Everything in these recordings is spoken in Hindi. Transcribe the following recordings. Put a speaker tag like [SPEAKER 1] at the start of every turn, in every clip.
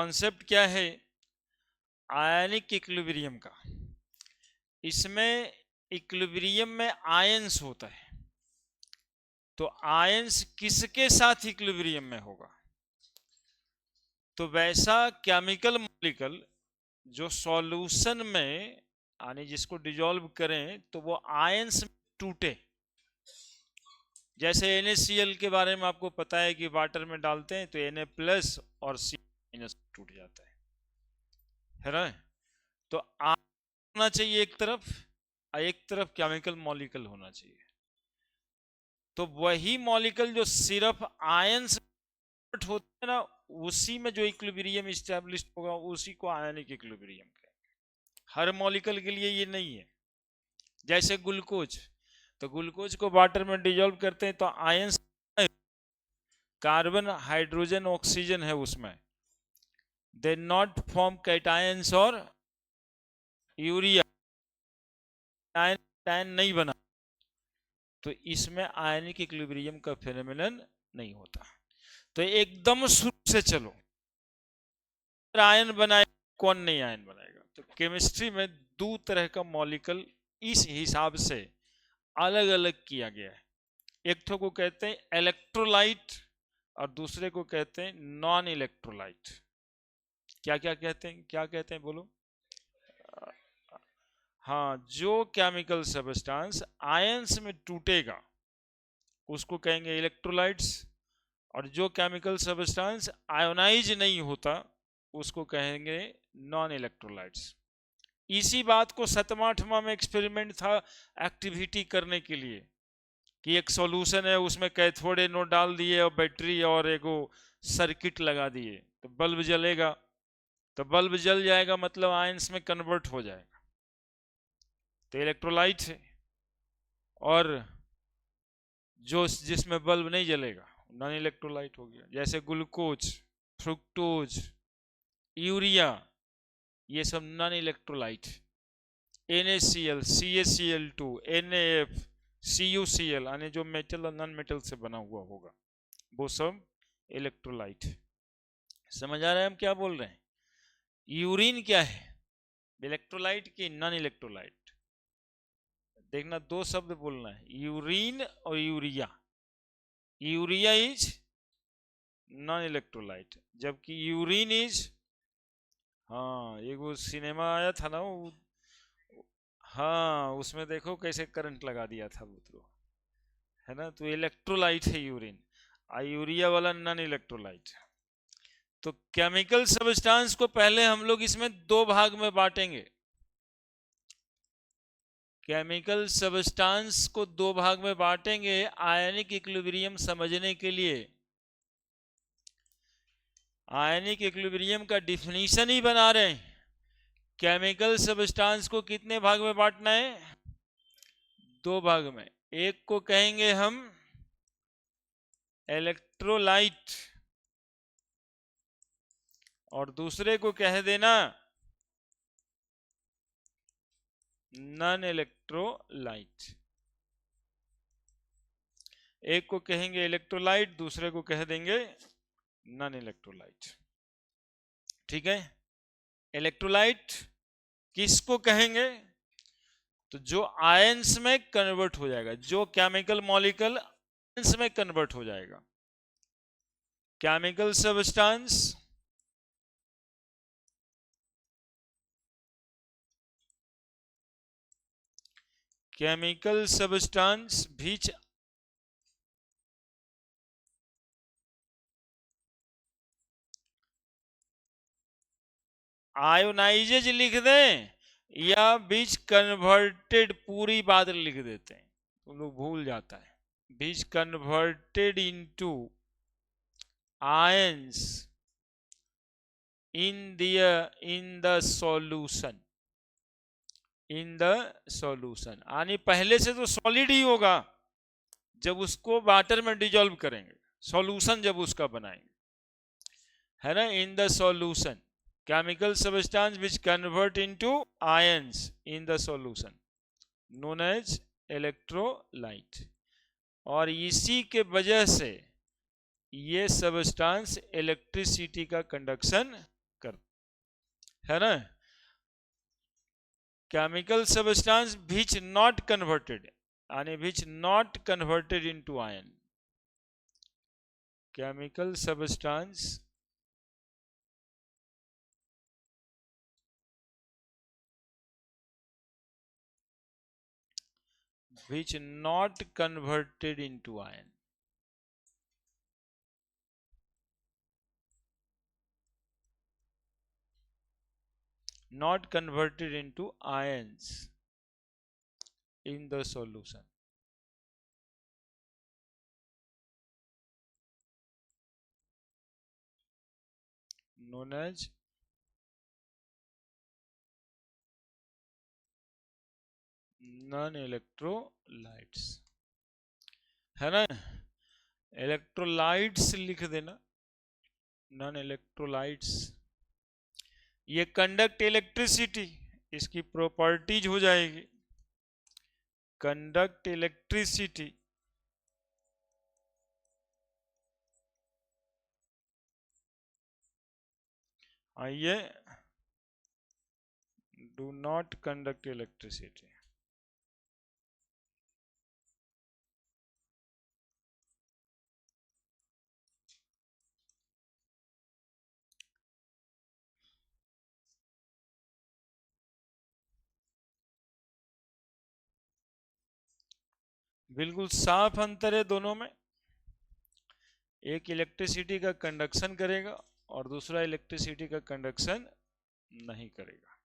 [SPEAKER 1] कॉन्सेप्ट क्या है आयनिक इक्विलिब्रियम का। इसमें इक्विलिब्रियम में आयंस होता है, तो आयंस किसके साथ इक्विलिब्रियम में होगा? तो वैसा केमिकल मॉलिक्यूल जो सॉल्यूशन में यानी जिसको डिजोल्व करें तो वो आयंस में टूटे। जैसे NaCl के बारे में आपको पता है कि वाटर में डालते हैं तो Na+ और C- टूट जाता है ना। तो होना चाहिए एक तरफ केमिकल मॉलिक्यूल होना चाहिए। तो वही मॉलिक्यूल जो सिर्फ आयंस होते हैं ना, उसी में जो इक्विलिब्रियम इस्टेब्लिश होगा उसी को आयनिक इक्विलिब्रियम कहेंगे। हर मॉलिक्यूल के लिए ये नहीं है। जैसे ग्लूकोज, तो ग्लूकोज को वाटर में डिजोल्व करते हैं तो आयंस कार्बन हाइड्रोजन ऑक्सीजन है उसमें, दे नॉट फॉर्म कैटायंस और यूरिया नहीं बना। तो इसमें आयनिक इक्विलिब्रियम का फेनोमेनन नहीं होता। तो एकदम शुरू से चलो आयन बनाएगा, कौन नहीं आयन बनाएगा? तो केमिस्ट्री में दो तरह का मॉलिक्यूल इस हिसाब से अलग अलग किया गया है। एक तो को कहते हैं इलेक्ट्रोलाइट और दूसरे को कहते हैं नॉन इलेक्ट्रोलाइट। क्या क्या कहते हैं बोलो? हाँ, जो केमिकल सब्सटेंस आयंस में टूटेगा उसको कहेंगे इलेक्ट्रोलाइट्स, और जो केमिकल सब्सटेंस आयोनाइज नहीं होता उसको कहेंगे नॉन इलेक्ट्रोलाइट्स। इसी बात को 7वां 8वां में एक्सपेरिमेंट था एक्टिविटी करने के लिए कि एक सॉल्यूशन है उसमें कैथोड एनोड डाल दिए और बैटरी और एगो सर्किट लगा दिए तो बल्ब जलेगा। तो बल्ब जल जाएगा मतलब आयंस में कन्वर्ट हो जाएगा, तो इलेक्ट्रोलाइट है। और जो जिसमें बल्ब नहीं जलेगा नॉन इलेक्ट्रोलाइट हो गया। जैसे ग्लूकोज, फ्रुक्टोज, यूरिया, ये सब non electrolyte. NaCl, CaCl2, NaF, CuCl यानी जो मेटल और नॉन मेटल से बना हुआ होगा वो सब इलेक्ट्रोलाइट। समझ आ रहा है हम क्या बोल रहे हैं? यूरिन क्या है, इलेक्ट्रोलाइट की नॉन इलेक्ट्रोलाइट? देखना, दो शब्द बोलना है, यूरिन और urea. Urea is non electrolyte जबकि यूरिन इज, हाँ एक वो सिनेमा आया था ना वो, हाँ उसमें देखो कैसे करंट लगा दिया था वो, है ना। तो इलेक्ट्रोलाइट है यूरिन, आ यूरिया वाला नॉन इलेक्ट्रोलाइट। तो केमिकल सब्सटेंस को पहले हम लोग इसमें दो भाग में बांटेंगे। केमिकल सब्सटेंस को दो भाग में बांटेंगे आयनिक इक्विलिब्रियम समझने के लिए। आयनिक इक्विलिब्रियम का डिफिनीशन ही बना रहे हैं। केमिकल सब्सटेंस को कितने भाग में बांटना है? दो भाग में। एक को कहेंगे हम इलेक्ट्रोलाइट और दूसरे को कह देना नॉन इलेक्ट्रोलाइट। एक को कहेंगे इलेक्ट्रोलाइट, दूसरे को कह देंगे नॉन इलेक्ट्रोलाइट। ठीक है। इलेक्ट्रोलाइट किसको कहेंगे? तो जो आयंस में कन्वर्ट हो जाएगा, जो केमिकल मॉलिक्यूल आयंस में कन्वर्ट हो जाएगा। केमिकल सब्सटेंस भी आयोनाइजेज लिख दें या बीच कन्वर्टेड, पूरी बात लिख देते हैं तो लोग भूल जाता है। बीच converted into ions in the solution, in the solution यानी पहले से तो सॉलिड ही होगा जब उसको वाटर में डिजोल्व करेंगे, सॉल्यूशन जब उसका बनाएंगे, है ना। इन the solution chemical substance which convert into ions in the solution known as electrolyte। और इसी के वजह से ये सब्सटेंस इलेक्ट्रिसिटी का कंडक्शन है ना, chemical substance which not converted and which not converted into ion, chemical substance which not converted into ion, not converted into ions in the solution, known as non-electrolytes, है ना, इलेक्ट्रोलाइट्स लिख देना, नॉन इलेक्ट्रोलाइट्स, ये कंडक्ट इलेक्ट्रिसिटी, इसकी प्रॉपर्टीज हो जाएगी कंडक्ट इलेक्ट्रिसिटी, आइए, डू नॉट कंडक्ट इलेक्ट्रिसिटी, बिल्कुल साफ अंतर है दोनों में, एक इलेक्ट्रिसिटी का कंडक्शन करेगा और दूसरा इलेक्ट्रिसिटी का कंडक्शन नहीं करेगा।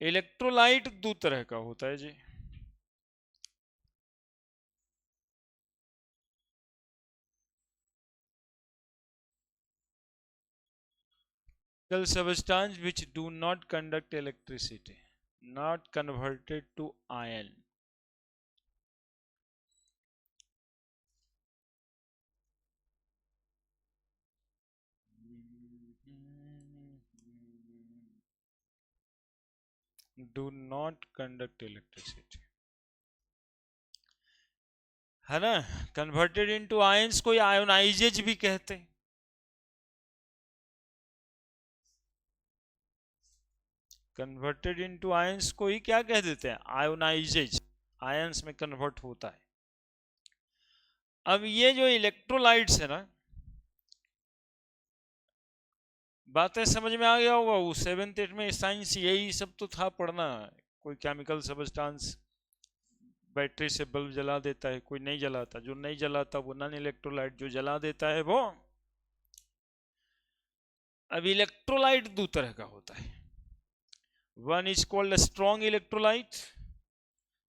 [SPEAKER 1] इलेक्ट्रोलाइट दो तरह का होता है जी, substance which do not conduct electricity, not converted to ion, do not conduct electricity, है ना, कन्वर्टेड इनटू आयंस को आयोनाइजेज भी कहते हैं, कन्वर्टेड इनटू आयंस को ही क्या कह देते हैं, आयोनाइजेज, आयंस में कन्वर्ट होता है। अब ये जो इलेक्ट्रोलाइट्स है ना, बातें समझ में आ गया होगा, वो 7th 8th में साइंस यही सब तो था पढ़ना, कोई केमिकल सब्सटेंस बैटरी से बल्ब जला देता है, कोई नहीं जलाता, जो नहीं जलाता वो नॉन इलेक्ट्रोलाइट, जो जला देता है वो। अब इलेक्ट्रोलाइट दो तरह का होता है, one is called strong electrolyte,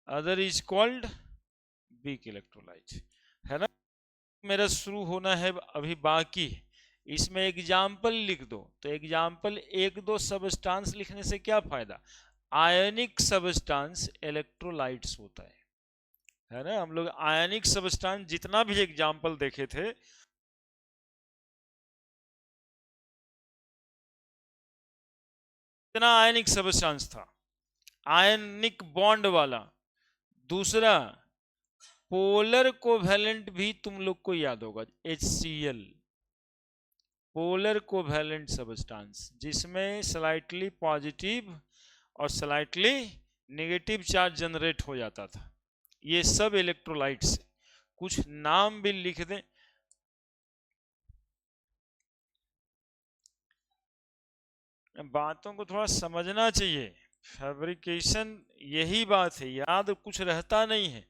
[SPEAKER 1] other is called weak electrolyte, है ना। मेरा शुरू होना है अभी बाकी, इसमें एग्जाम्पल लिख दो, तो एग्जाम्पल एक दो सबस्टांस लिखने से क्या फायदा, आयनिक सबस्टांस इलेक्ट्रोलाइट्स होता है ना। हम लोग आयनिक सबस्टांस जितना भी एग्जाम्पल देखे थे, इतना आयनिक सबस्टांस था, आयनिक बॉन्ड वाला। दूसरा पोलर कोवैलेंट भी तुम लोग को याद होगा, HCl, पोलर कोवैलेंट सबस्टांस, जिसमें स्लाइटली पॉजिटिव और स्लाइटली नेगेटिव चार्ज जनरेट हो जाता था। ये सब इलेक्ट्रोलाइट्स, कुछ नाम भी लिख दें, बातों को थोड़ा समझना चाहिए, फैब्रिकेशन यही बात है, याद कुछ रहता नहीं है,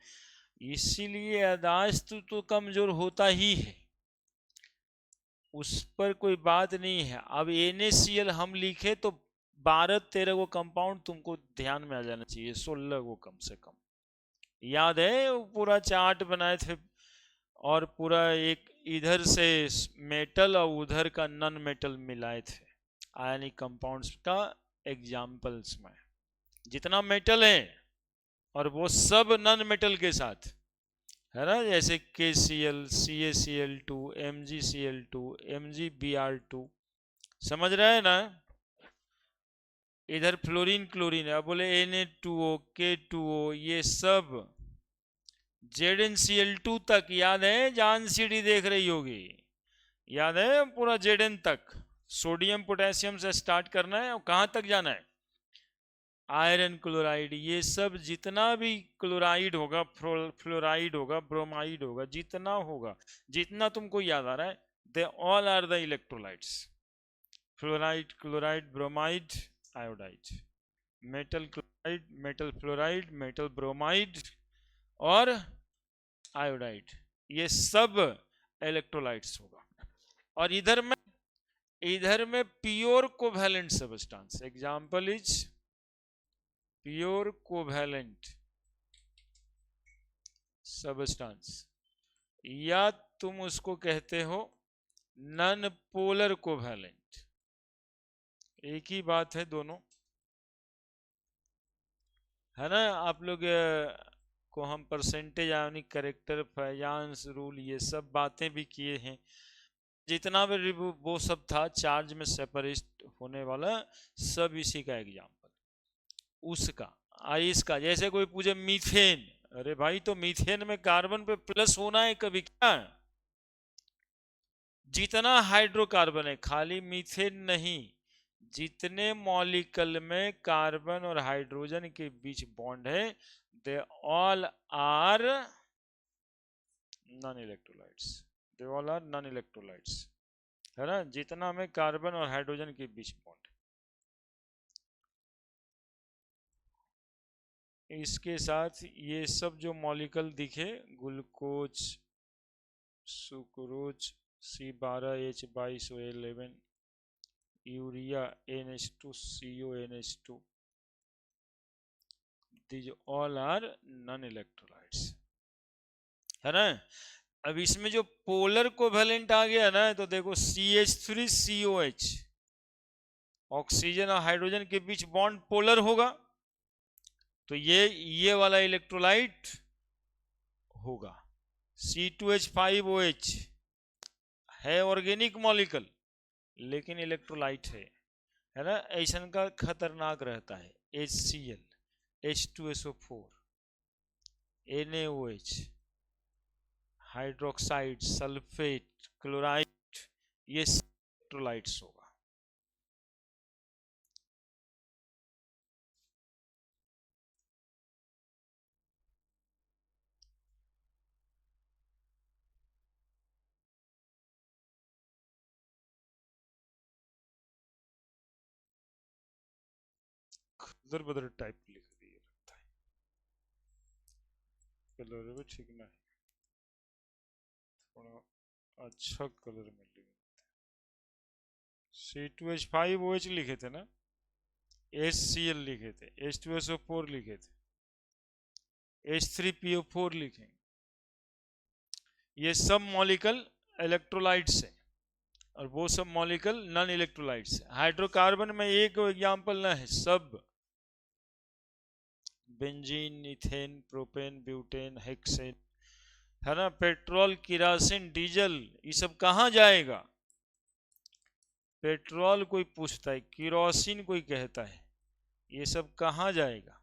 [SPEAKER 1] इसीलिए याददाश्त तो कमजोर होता ही है, उस पर कोई बात नहीं है। अब NaCl हम लिखे तो 12-13 को कंपाउंड तुमको ध्यान में आ जाना चाहिए, 16 को कम से कम याद है, वो पूरा चार्ट बनाए थे, और पूरा एक इधर से मेटल और उधर का नॉन मेटल मिलाए थे आयनिक कंपाउंड्स का एग्जाम्पल्स में, जितना मेटल है और वो सब नॉन मेटल के साथ, है ना, जैसे KCl, CaCl2, MgCl2, MgBr2, समझ रहे हैं ना। इधर फ्लोरीन क्लोरीन है, बोले Na2O, K2O, ये सब ZnCl2 तक याद है, जान सीडी देख रही होगी, याद है पूरा Zn तक, सोडियम पोटेशियम से स्टार्ट करना है और कहाँ तक जाना है, आयरन क्लोराइड। ये सब जितना भी क्लोराइड होगा, फ्लोराइड होगा, ब्रोमाइड होगा, जितना होगा, जितना तुमको याद आ रहा है, they all are the electrolytes. Fluoride, chloride, bromide, iodide, metal chloride, metal fluoride, metal bromide और आयोडाइड, ये सब इलेक्ट्रोलाइट्स होगा। और इधर में pure covalent substance, example is pure covalent substance, या तुम उसको कहते हो नॉन पोलर कोवैलेंट, एक ही बात है दोनों, है ना। आप लोग को हम परसेंटेज आयोनिक करेक्टर, फैजांस रूल, ये सब बातें भी किए हैं। जितना भी वो सब था चार्ज में सेपरेट होने वाला, सब इसी का एग्जाम्पल, उसका इसका। जैसे कोई पूछे मीथेन, अरे भाई तो मीथेन में कार्बन पे प्लस होना है कभी क्या, जितना हाइड्रोकार्बन है, खाली मीथेन नहीं, जितने मॉलिक्यूल में कार्बन और हाइड्रोजन के बीच बॉन्ड है, they all are non electrolytes, they all are non electrolytes, है ना, जितना में कार्बन और हाइड्रोजन के बीच बॉन्ड है। इसके साथ ये सब जो मॉलिक्यूल दिखे, glucose, sucrose, C12H22O11, urea NH2CONH2, these all are non electrolytes, है ना। अब इसमें जो पोलर कोवेलेंट आ गया ना, तो देखो CH3COH, ऑक्सीजन और हाइड्रोजन के बीच बॉन्ड पोलर होगा, तो ये वाला इलेक्ट्रोलाइट होगा। C2H5OH है ऑर्गेनिक मॉलिक्यूल, लेकिन इलेक्ट्रोलाइट है ना। ऐसा का खतरनाक रहता है HCl, H2SO4, NaOH, hydroxide, sulphate, chloride, ये इलेक्ट्रोलाइट्स होगा। उधर बदर टाइप लिख दिया लगता है, कलर भी ठीक ना है, थोड़ा अच्छा कलर में लिखे। C2H5OH लिखे थे ना, HCl लिखे थे, H2SO4 लिखे थे, H3PO4 लिखेंगे, ये सब मॉलिक्यूल इलेक्ट्रोलाइट्स है, और वो सब मॉलिक्यूल नॉन इलेक्ट्रोलाइट्स है। हाइड्रोकार्बन में एक एग्जांपल ना है, सब benzene, ethane, propane, butane, hexane, है ना। पेट्रोल, किरासिन, डीजल, ये सब कहाँ जाएगा, पेट्रोल कोई पूछता है, किरोसिन कोई कहता है, ये सब कहाँ जाएगा,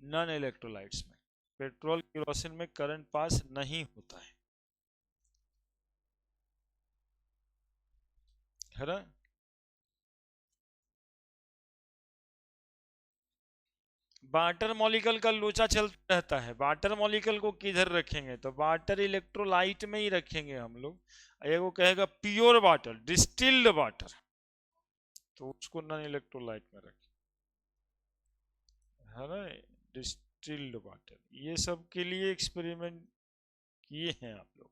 [SPEAKER 1] नॉन इलेक्ट्रोलाइट्स में। पेट्रोल किरोसिन में करंट पास नहीं होता है ना। वाटर मॉलिक्यूल का लोचा चलता रहता है, वाटर मॉलिक्यूल को किधर रखेंगे, तो वाटर इलेक्ट्रोलाइट में ही रखेंगे हम लोग। एगो कहेगा प्योर वाटर, डिस्टिल्ड वाटर, तो उसको नॉन इलेक्ट्रोलाइट में रखें, है ना। डिस्टिल्ड वाटर, ये सब के लिए एक्सपेरिमेंट किए हैं आप लोग।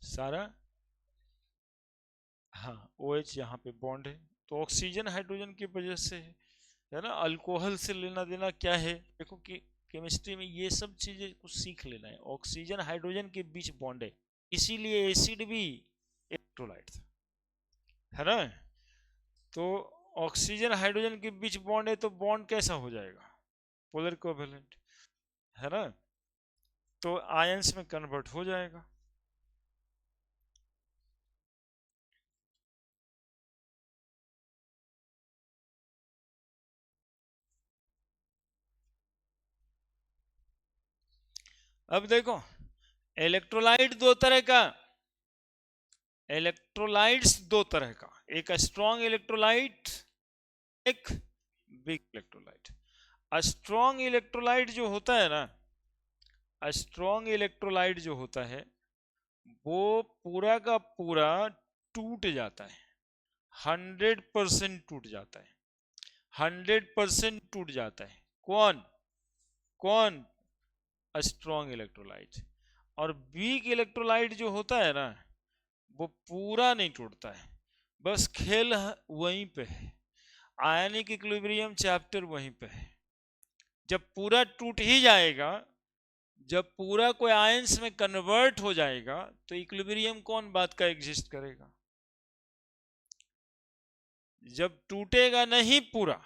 [SPEAKER 1] सारा, हाँ, OH यहाँ पे बॉन्ड है, तो ऑक्सीजन हाइड्रोजन की वजह से है ना। अल्कोहल से लेना देना क्या है, देखो कि केमिस्ट्री में ये सब चीजें कुछ सीख लेना है। ऑक्सीजन हाइड्रोजन के बीच बॉन्ड है, इसीलिए एसिड भी इलेक्ट्रोलाइट था, है ना। तो ऑक्सीजन हाइड्रोजन के बीच बॉन्ड है, तो बॉन्ड कैसा हो जाएगा, पोलर कोवेलेंट, है ना, तो आयंस में कन्वर्ट हो जाएगा। अब देखो, इलेक्ट्रोलाइट दो तरह का, इलेक्ट्रोलाइट्स दो तरह का, एक स्ट्रॉन्ग इलेक्ट्रोलाइट, एक वीक इलेक्ट्रोलाइट। स्ट्रॉन्ग इलेक्ट्रोलाइट जो होता है ना, स्ट्रॉन्ग इलेक्ट्रोलाइट जो होता है वो पूरा का पूरा टूट जाता है, 100% टूट जाता है, 100% टूट जाता है। कौन कौन? Strong electrolyte. और वीक इलेक्ट्रोलाइट जो होता है ना, वो पूरा नहीं टूटता है, बस खेल वहीं पे है, आयनिक इक्विलिब्रियम चैप्टर वहीं पे है। जब पूरा टूट ही जाएगा, जब पूरा कोई आयंस में कन्वर्ट हो जाएगा, तो इक्विलिब्रियम कौन बात का एग्जिस्ट करेगा? जब टूटेगा नहीं पूरा,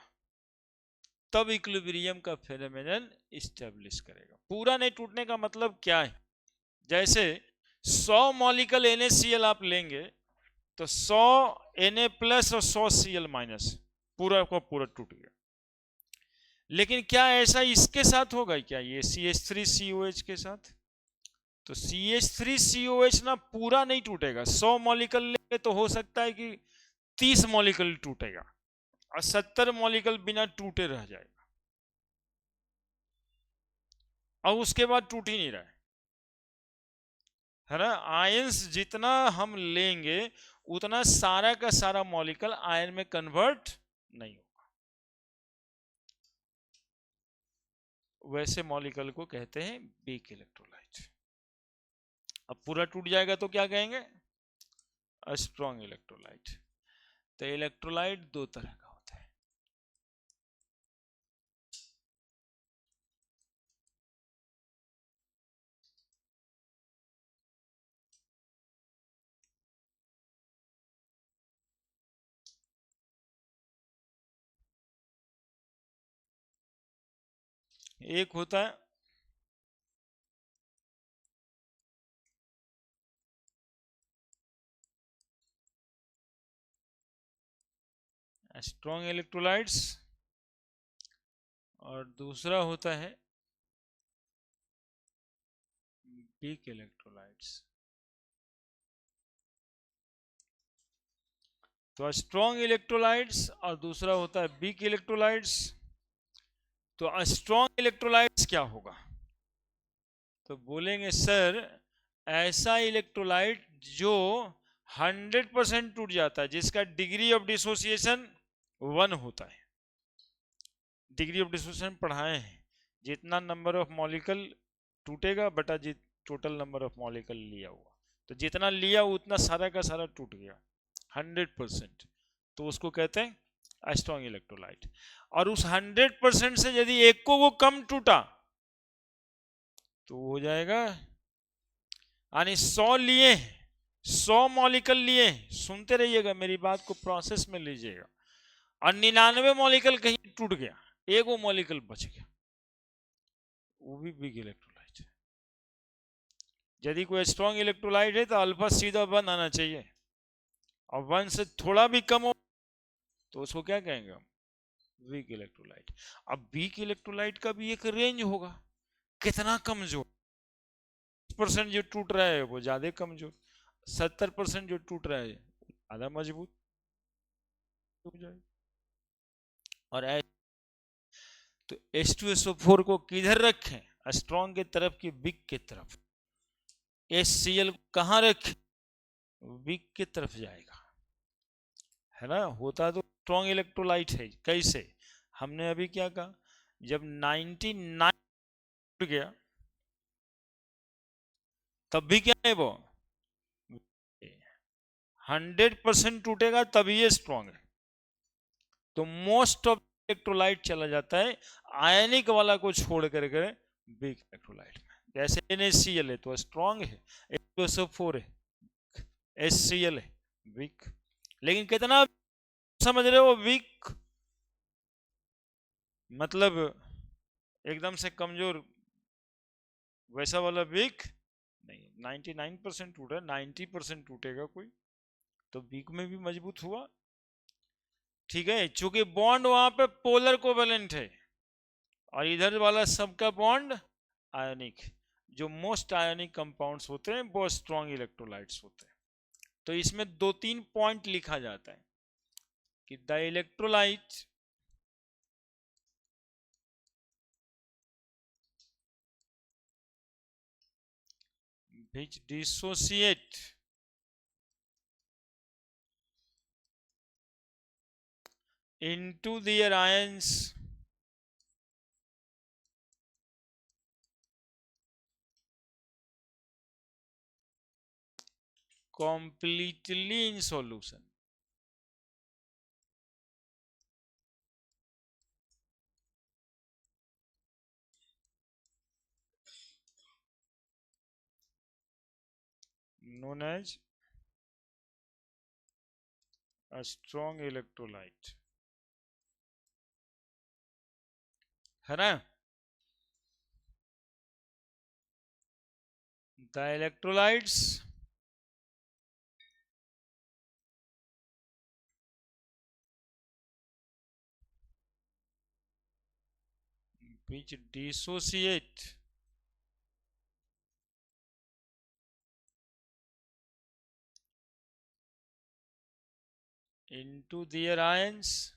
[SPEAKER 1] तब इक्विलिब्रियम का फेनोमेनन स्टेब्लिश करेगा। पूरा नहीं टूटने का मतलब क्या है? जैसे 100 मॉलिक्यूल NaCl आप लेंगे तो 100 Na प्लस और 100 Cl माइनस, पूरा का पूरा टूट गया। लेकिन क्या ऐसा इसके साथ होगा क्या, ये CH3COH के साथ? तो CH3COH ना पूरा नहीं टूटेगा। 100 मॉलिक्यूल लेंगे तो हो सकता है कि 30 मॉलिक्यूल टूटेगा और 70 मॉलिक्यूल बिना टूटे रह जाएगा, और उसके बाद टूट ही नहीं रहा है ना। आयंस जितना हम लेंगे उतना सारा का सारा मॉलिक्यूल आयन में कन्वर्ट नहीं होगा। वैसे मॉलिक्यूल को कहते हैं वीक इलेक्ट्रोलाइट। अब पूरा टूट जाएगा तो क्या कहेंगे? Strong electrolyte. तो इलेक्ट्रोलाइट दो तरह का होता है। एक होता है स्ट्रॉन्ग इलेक्ट्रोलाइट्स और दूसरा होता है वीक इलेक्ट्रोलाइट्स। तो स्ट्रॉन्ग इलेक्ट्रोलाइट्स और दूसरा होता है वीक इलेक्ट्रोलाइट्स। तो स्ट्रॉन्ग इलेक्ट्रोलाइट्स क्या होगा? तो बोलेंगे सर ऐसा इलेक्ट्रोलाइट जो 100% टूट जाता है, जिसका डिग्री ऑफ डिसोसिएशन 1 होता है। डिग्री ऑफ डिसोसिएशन पढ़ाए हैं, जितना नंबर ऑफ मॉलिक्यूल टूटेगा बटा टोटल नंबर ऑफ मॉलिक्यूल लिया हुआ, तो जितना लिया उतना सारा का सारा टूट गया 100%, तो उसको कहते हैं स्ट्रॉन्ग इलेक्ट्रोलाइट। और उस 100% से यदि एक को वो कम टूटा तो हो जाएगा, यानी 100 लिए, 100 मॉलिक्यूल लिए, सुनते रहिएगा मेरी बात को, प्रोसेस में लीजिएगा, और 99 मॉलिक्यूल कहीं टूट गया, एक वो मॉलिक्यूल बच गया, वो भी वीक इलेक्ट्रोलाइट है। यदि कोई स्ट्रॉन्ग इलेक्ट्रोलाइट है तो अल्फा सीधा 1 आना चाहिए, और 1 से थोड़ा भी कम हो तो उसको क्या कहेंगे हम? Weak electrolyte. अब वीक इलेक्ट्रोलाइट का भी एक रेंज होगा, कितना कमजोर, 10% जो टूट रहा है वो ज्यादा कमजोर, 70% जो टूट रहा है ज्यादा मजबूत हो जाए। और तो H2SO4 को किधर रखें? स्ट्रॉन्ग की तरफ की वीक की तरफ। HCl कहाँ रखें? वीक की तरफ जाएगा, है ना। होता तो स्ट्रॉन्ग इलेक्ट्रोलाइट है। कैसे? हमने अभी क्या कहा, जब 99 टूट गया तब भी क्या है वो 100% टूटेगा तभी ये स्ट्रॉन्ग है। तो मोस्ट ऑफ इलेक्ट्रोलाइट चला जाता है आयनिक वाला को छोड़ करके वीक इलेक्ट्रोलाइट में। जैसे NaCl है तो स्ट्रॉन्ग है, H2SO4 है, HCl है वीक। लेकिन कितना समझ रहे हो वीक मतलब एकदम से कमजोर, वैसा वाला वीक नहीं। 99% टूटा, 90% टूटेगा कोई तो वीक में भी मजबूत हुआ, ठीक है। चूंकि बॉन्ड वहां पे पोलर कोवेलेंट है और इधर वाला सबका बॉन्ड आयनिक, जो मोस्ट आयनिक कंपाउंड्स होते हैं वो स्ट्रॉन्ग इलेक्ट्रोलाइट्स होते हैं। तो इसमें 2-3 पॉइंट लिखा जाता है कि the electrolyte which dissociate into their ions completely in solution. Known as a strong electrolyte. है ना? The electrolytes which dissociate into their ions,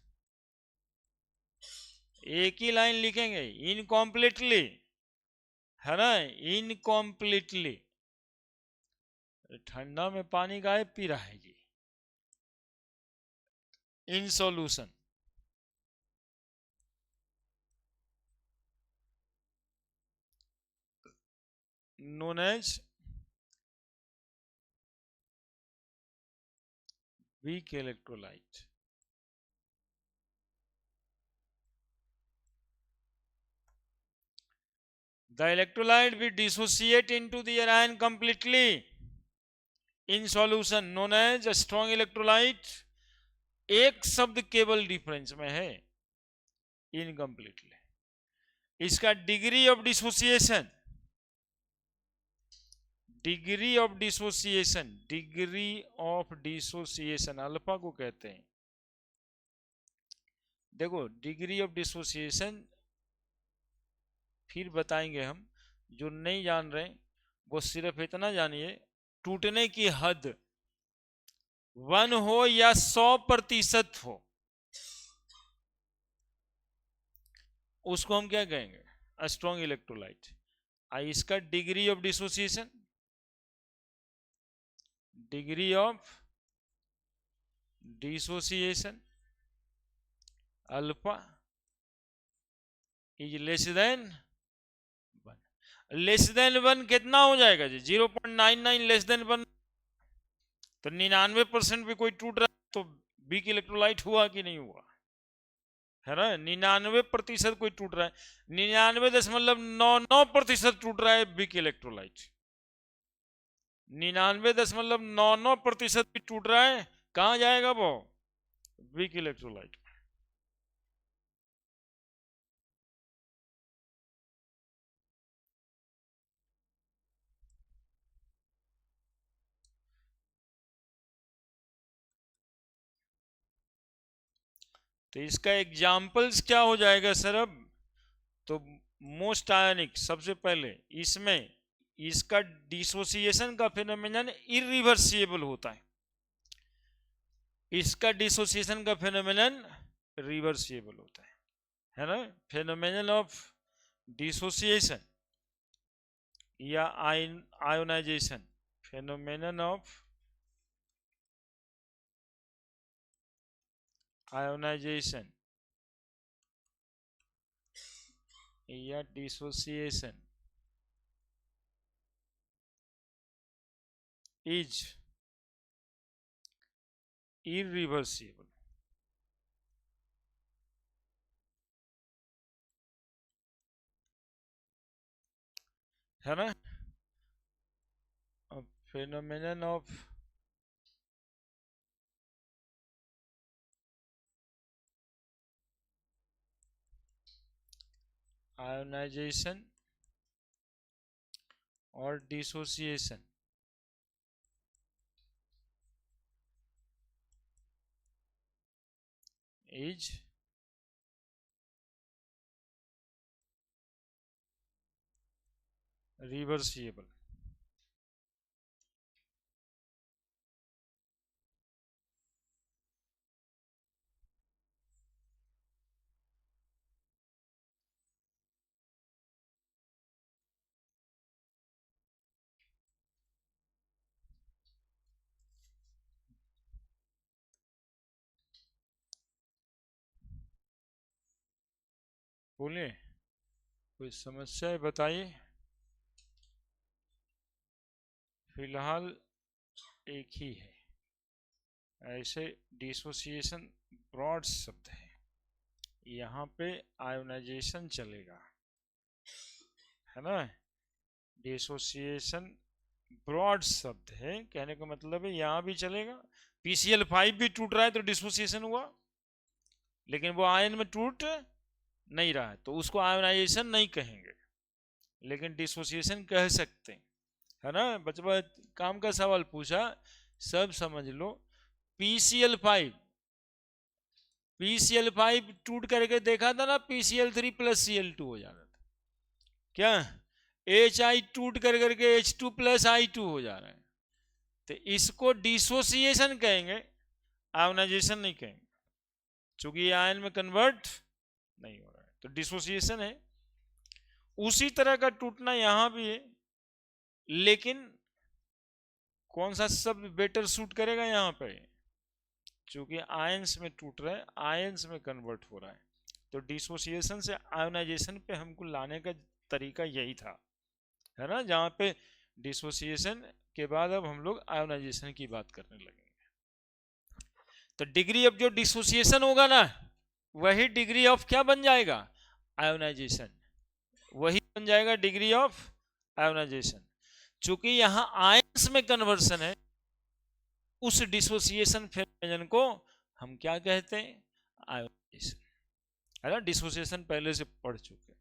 [SPEAKER 1] एक ही लाइन लिखेंगे, इनकॉम्प्लीटली, है ना? इनकॉम्प्लीटली। ठंडा में पानी गायब पी रहा है जी। In solution, known as weak electrolyte. The electrolyte will dissociate into the ion completely in solution, known as a strong electrolyte. एक शब्द केवल डिफरेंस में है, इनकम्प्लीटली। इसका degree of dissociation, degree of dissociation, degree of dissociation alpha को कहते हैं। देखो, डिग्री ऑफ डिसोसिएशन फिर बताएंगे हम, जो नहीं जान रहे वो सिर्फ इतना जानिए, टूटने की हद 1 हो या 100% हो, उसको हम क्या कहेंगे? Strong electrolyte. इसका degree of dissociation, degree of dissociation alpha is less than 1। Less than 1 कितना हो जाएगा जी? 0.99 लेस देन 1। तो 99% भी कोई टूट रहा है तो वीक इलेक्ट्रोलाइट हुआ कि नहीं हुआ? है ना? 99% कोई टूट रहा है, 99.99% टूट रहा है वीक इलेक्ट्रोलाइट। 99.99% भी टूट रहा है, कहां जाएगा वो? Weak electrolyte. तो इसका एग्जाम्पल्स क्या हो जाएगा सर? अब तो मोस्ट आयनिक, सबसे पहले इसमें इसका डिसोसिएशन का फिनोमेनन इरिवर्सिबल होता है, इसका डिसोसिएशन का फिनोमेनन रिवर्सिबल होता है ना? फिनोमेनन ऑफ डिसोसिएशन या आयोनाइजेशन, फिनोमेनन ऑफ आयोनाइजेशन या डिसोसिएशन इज irreversible, है ना? phenomenon of ionization or dissociation is रिवर्सिएबल। बोलिए, कोई समस्या है बताइए। फिलहाल एक ही है। ऐसे डिसोसिएशन ब्रॉड शब्द है, यहाँ पे आयोनाइजेशन चलेगा, है ना। डिसोसिएशन ब्रॉड शब्द है, कहने का मतलब है यहाँ भी चलेगा। PCl5 भी टूट रहा है तो डिसोसिएशन हुआ, लेकिन वो आयन में टूट नहीं रहा है तो उसको आयोनाइजेशन नहीं कहेंगे, लेकिन डिसोसिएशन कह सकते हैं, है ना। बचपन काम का सवाल पूछा, सब समझ लो। PCl5 टूट करके देखा था ना, PCl3 + Cl2 हो जाता था क्या। HI टूट कर करके H2 + I2 हो जा रहा है, तो इसको डिसोसिएशन कहेंगे, आयोनाइजेशन नहीं कहेंगे, क्योंकि ये आयन में कन्वर्ट नहीं हो रहा है, तो डिसोसिएशन है। उसी तरह का टूटना यहां भी है, लेकिन कौन सा शब्द बेटर सूट करेगा यहाँ पे, क्योंकि आयंस में टूट रहा है, आयंस में कन्वर्ट हो रहा है, तो डिसोसिएशन से आयोनाइजेशन पे हमको लाने का तरीका यही था, है ना। जहाँ पे डिसोसिएशन के बाद अब हम लोग आयोनाइजेशन की बात करने लगेंगे। तो डिग्री ऑफ जो डिसोसिएशन होगा ना, वही डिग्री ऑफ क्या बन जाएगा, आयोनाइजेशन, वही बन जाएगा डिग्री ऑफ आयोनाइजेशन। चूंकि यहां आयंस में कन्वर्सन है, उस डिसोसिएशन फेनोमेनन को हम क्या कहते हैं, आयोनाइजेशन, है ना। डिसोसिएशन पहले से पढ़ चुके,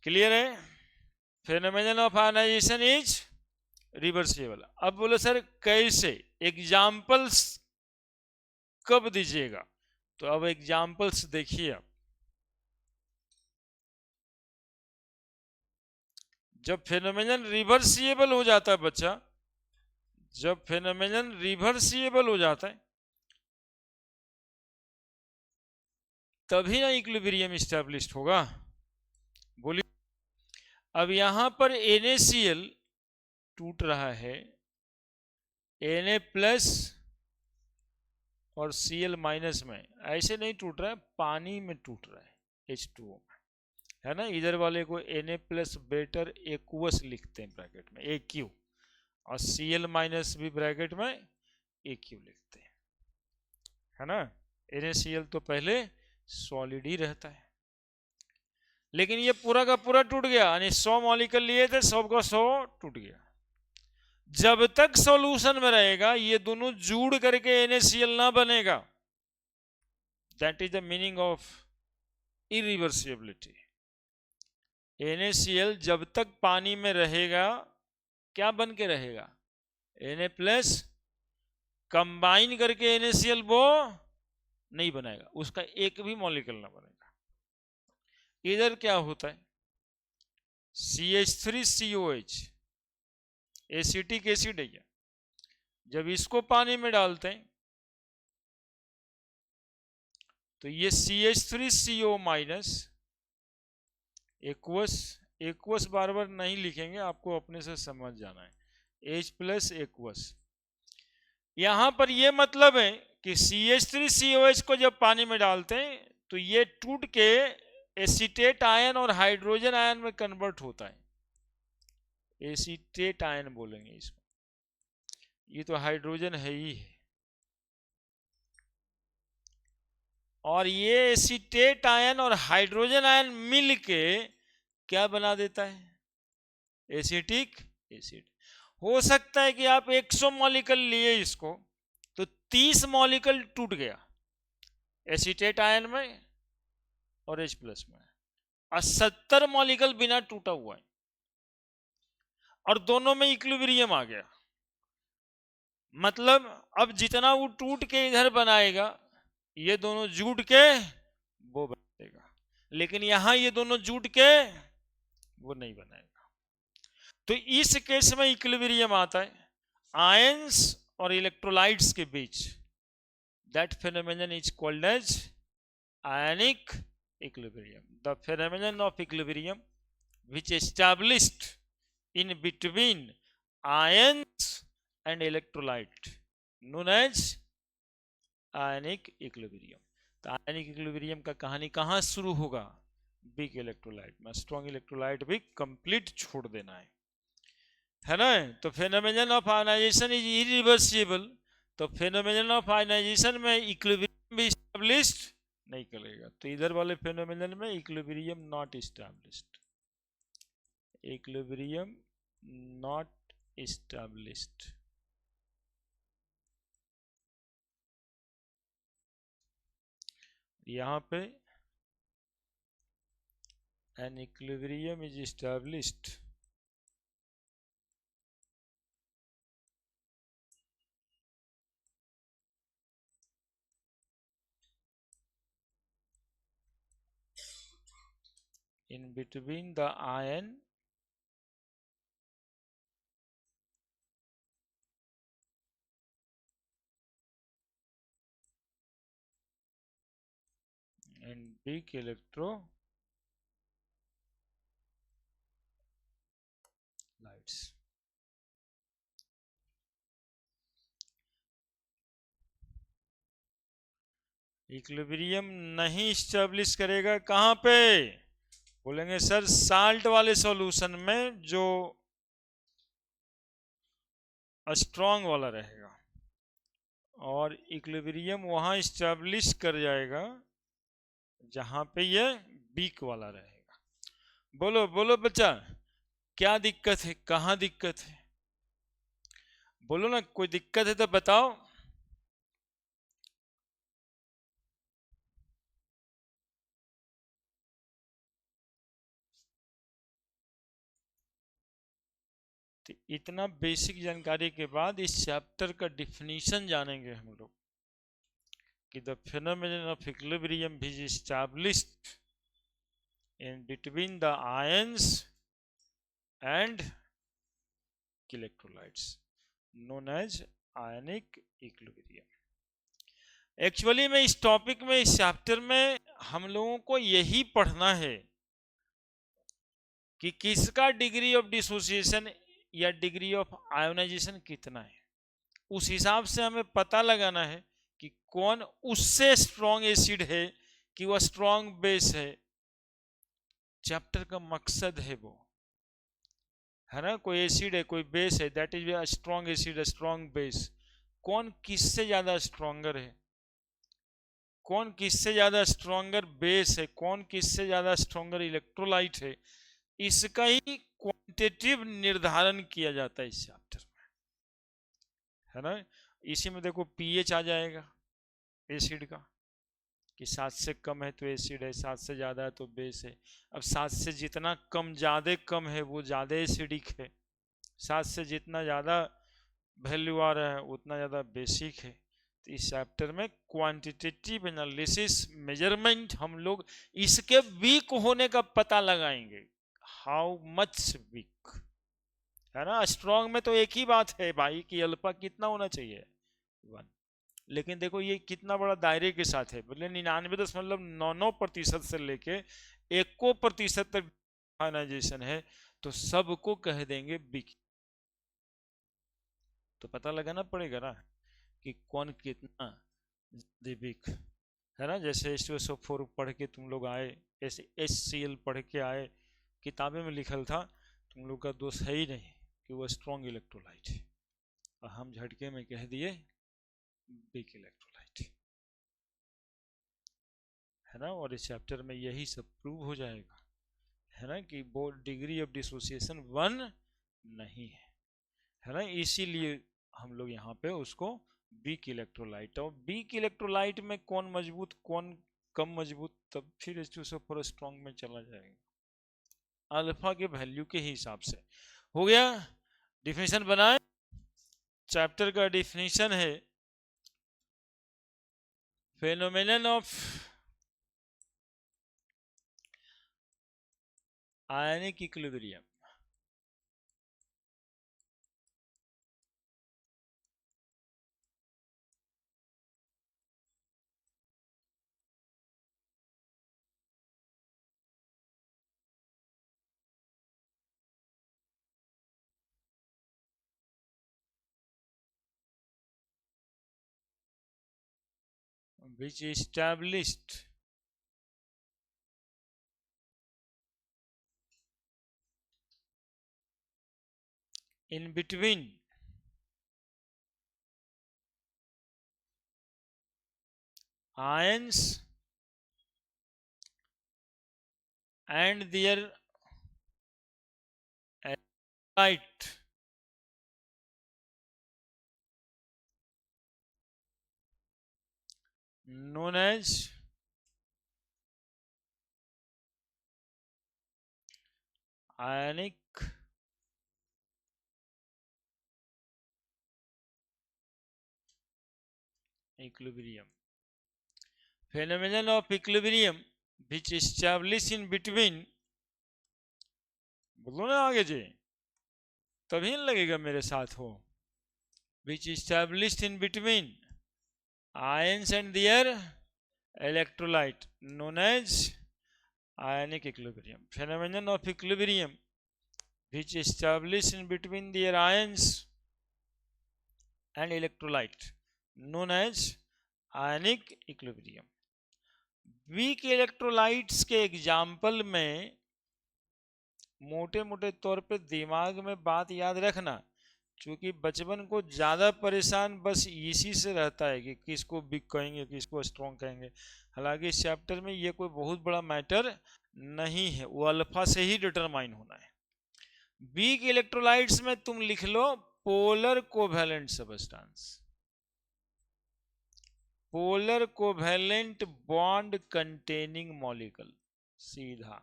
[SPEAKER 1] क्लियर है। Phenomenon of ionization is reversible. अब बोलो सर कैसे, एग्जाम्पल्स कब दीजिएगा, तो अब एग्जाम्पल्स देखिए आप। जब फेनोमेनन रिवर्सिबल हो जाता है बच्चा, जब फेनोमेनन रिवर्सिबल हो जाता है तभी ना इक्विलिब्रियम स्टैब्लिश्ड होगा। बोलिए, अब यहां पर NaCl टूट रहा है, Na+ और Cl- में, ऐसे नहीं टूट रहा है, पानी में टूट रहा है, H2O में, है ना। इधर वाले को Na+ बेटर एक्वस लिखते हैं ब्रैकेट में, AQ, और Cl- भी ब्रैकेट में AQ लिखते हैं, है ना। NaCl तो पहले सॉलिड ही रहता है, लेकिन ये पूरा का पूरा टूट गया, यानी 100 मॉलिक्यूल लिए थे, 100 का 100 टूट गया। जब तक सॉल्यूशन में रहेगा ये दोनों जुड़ करके NaCl ना बनेगा, that is the meaning of irreversibility. NaCl जब तक पानी में रहेगा क्या बन के रहेगा, Na+ कंबाइन करके NaCl वो नहीं बनाएगा, उसका एक भी मॉलिक्यूल ना बनेगा। इधर क्या होता है, CH3COH एसिटिक एसिड है क्या, जब इसको पानी में डालते हैं तो ये CH3CO- एक्वस, एक्वस बार बार नहीं लिखेंगे, आपको अपने से समझ जाना है, H+ एक्वस। यहां पर ये मतलब है कि CH3COH को जब पानी में डालते हैं तो ये टूट के एसीटेट आयन और हाइड्रोजन आयन में कन्वर्ट होता है, एसीटेट आयन बोलेंगे इसको, ये तो हाइड्रोजन है ही है, और ये एसीटेट आयन और हाइड्रोजन आयन मिल के क्या बना देता है, एसिटिक एसिड। हो सकता है कि आप 100 मॉलिक्यूल लिए इसको तो 30 मॉलिक्यूल टूट गया एसीटेट आयन में और H+ में, और 70 मॉलिक्यूल बिना टूटा हुआ है, और दोनों में इक्विलिब्रियम आ गया। मतलब अब जितना वो टूट के इधर बनाएगा ये दोनों जुड़ के वो बनेगा, लेकिन यहां ये दोनों जुड़ के वो नहीं बनाएगा, तो इस केस में इक्विलिब्रियम आता है आयंस और इलेक्ट्रोलाइट्स के बीच। That phenomenon is called as ionic equilibrium. The phenomenon of equilibrium which established in between ions and electrolyte known as ionic equilibrium. तो ionic equilibrium का कहानी कहाँ शुरू होगा? वीक इलेक्ट्रोलाइट में। स्ट्रॉन्ग इलेक्ट्रोलाइट भी कंप्लीट छोड़ देना है ना। तो phenomenon of ionization is irreversible. तो फेनोमेनन ऑफ आयनाइजेशन में इक्विलिब्रियम भी एस्टैब्लिश्ड नहीं करेगा। तो इधर वाले फेनोमेनन में equilibrium not established, equilibrium not established. यहाँ पे an equilibrium is established in between the ion and weak electrolytes। Equilibrium नहीं स्टेब्लिश करेगा कहाँ पे? बोलेंगे सर साल्ट वाले सॉल्यूशन में जो स्ट्रॉन्ग वाला रहेगा, और इक्विलिब्रियम वहां स्टेब्लिश कर जाएगा जहां पे ये वीक वाला रहेगा। बोलो बोलो बच्चा, क्या दिक्कत है? कहाँ दिक्कत है? बोलो ना, कोई दिक्कत है तो बताओ। तो इतना बेसिक जानकारी के बाद इस चैप्टर का डिफिनीशन जानेंगे हम लोग कि the phenomenon of equilibrium is established in between the ions and electrolytes known as ionic equilibrium. Actually में इस टॉपिक में, इस चैप्टर में हम लोगों को यही पढ़ना है कि किसका डिग्री ऑफ डिसोसिएशन या डिग्री ऑफ आयोनाइजेशन कितना है। उस हिसाब से हमें पता लगाना है कि कौन उससे स्ट्रॉन्ग एसिड है कि वह स्ट्रॉन्ग बेस है। चैप्टर का मकसद है वो, है ना। कोई एसिड है, कोई बेस है, that is a strong acid, strong base. कौन किससे ज्यादा स्ट्रॉन्गर है, कौन किससे ज्यादा स्ट्रॉन्गर बेस है, कौन किससे ज्यादा स्ट्रॉन्गर इलेक्ट्रोलाइट है, इसका ही क्वांटिटेटिव निर्धारण किया जाता है इस चैप्टर में, है ना। इसी में देखो पीएच आ जाएगा एसिड का कि 7 से कम है तो एसिड है, 7 से ज़्यादा है तो बेस है। अब 7 से जितना कम, ज़्यादा कम है वो ज़्यादा एसिडिक है, 7 से जितना ज़्यादा वैल्यू आ रहा है उतना ज़्यादा बेसिक है। तो इस चैप्टर में क्वांटिटेटिव एनालिसिस मेजरमेंट हम लोग इसके वीक होने का पता लगाएंगे। हाउ मच वीक, है ना। स्ट्रॉन्ग में तो एक ही बात है भाई कि अल्फा कितना होना चाहिए, 1। लेकिन देखो ये कितना बड़ा दायरे के साथ है, बोले 99.99% से लेके 1% तक आयनाइजेशन है, तो सबको कह देंगे वीक। तो पता लगाना पड़ेगा ना कि कौन कितना वीक, है ना। जैसे H2SO4 पढ़ के तुम लोग आए, ऐसे HCl पढ़ के आए, किताबें में लिखल था, तुम लोग का दोष है ही नहीं कि वो स्ट्रॉन्ग इलेक्ट्रोलाइट है, और हम झटके में कह दिए वीक इलेक्ट्रोलाइट, है ना। और इस चैप्टर में यही सब प्रूव हो जाएगा, है ना, कि वो डिग्री ऑफ डिसोसिएशन 1 नहीं है ना। इसीलिए हम लोग यहाँ पे उसको वीक इलेक्ट्रोलाइट, और वीक इलेक्ट्रोलाइट में कौन मजबूत कौन कम मजबूत, तब फिर H2SO4 स्ट्रॉन्ग में चला जाएगा अल्फा के वैल्यू के हिसाब से। हो गया, डिफिनेशन बनाए। चैप्टर का डिफिनेशन है phenomenon of ionic equilibrium which established in between ions and their electrolyte known as ionic equilibrium. Phenomenon of equilibrium which established in between, बोलो ना आगे जी, तभी न लगेगा मेरे साथ हो, which established in between ions and their electrolyte known as ionic equilibrium. Phenomenon of equilibrium which established in between their ions and electrolyte known as ionic equilibrium. Weak electrolytes के एग्जाम्पल में मोटे मोटे तौर पे दिमाग में बात याद रखना, क्योंकि बचपन को ज़्यादा परेशान बस इसी से रहता है कि किसको वीक कहेंगे किसको स्ट्रॉन्ग कहेंगे। हालांकि इस चैप्टर में ये कोई बहुत बड़ा मैटर नहीं है, वो अल्फा से ही डिटरमाइन होना है। वीक इलेक्ट्रोलाइट्स में तुम लिख लो polar covalent substance, polar covalent bond containing molecule, सीधा।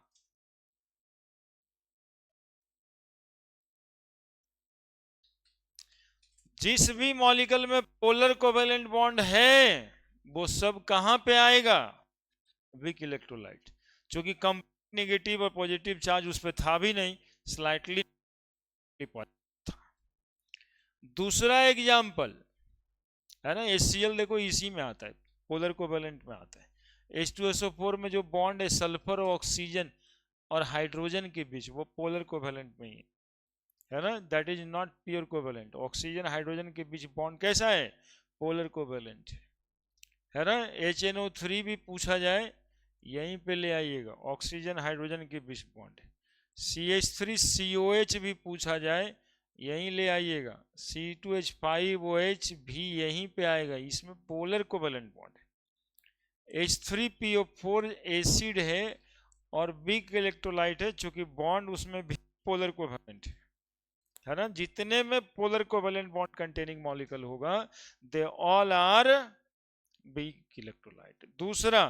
[SPEAKER 1] जिस भी मॉलिक्यूल में पोलर कोवैलेंट बॉन्ड है वो सब कहां पे आएगा, वीक इलेक्ट्रोलाइट, क्योंकि कम नेगेटिव और पॉजिटिव चार्ज उस पर था भी नहीं, स्लाइटली था। दूसरा एग्जांपल है ना, HCl देखो इसी में आता है, पोलर कोवैलेंट में आता है। H2SO4 में जो बॉन्ड है सल्फर और ऑक्सीजन और हाइड्रोजन के बीच, वो पोलर कोवैलेंट में ही है ना, that is not pure covalent. Oxygen hydrogen के बीच बॉन्ड कैसा है, पोलर कोवैलेंट है ना। HNO3 भी पूछा जाए यहीं पे ले आइएगा, ऑक्सीजन हाइड्रोजन के बीच बॉन्ड है। CH3COH भी पूछा जाए यहीं ले आइएगा, C2H5OH भी यहीं पे आएगा, इसमें पोलर कोवैलेंट बॉन्ड है। H3PO4 एसिड है और वीक इलेक्ट्रोलाइट है, चूंकि बॉन्ड उसमें भी पोलर कोवैलेंट है ना। जितने में polar covalent bond containing molecule होगा they all are weak electrolyte. दूसरा,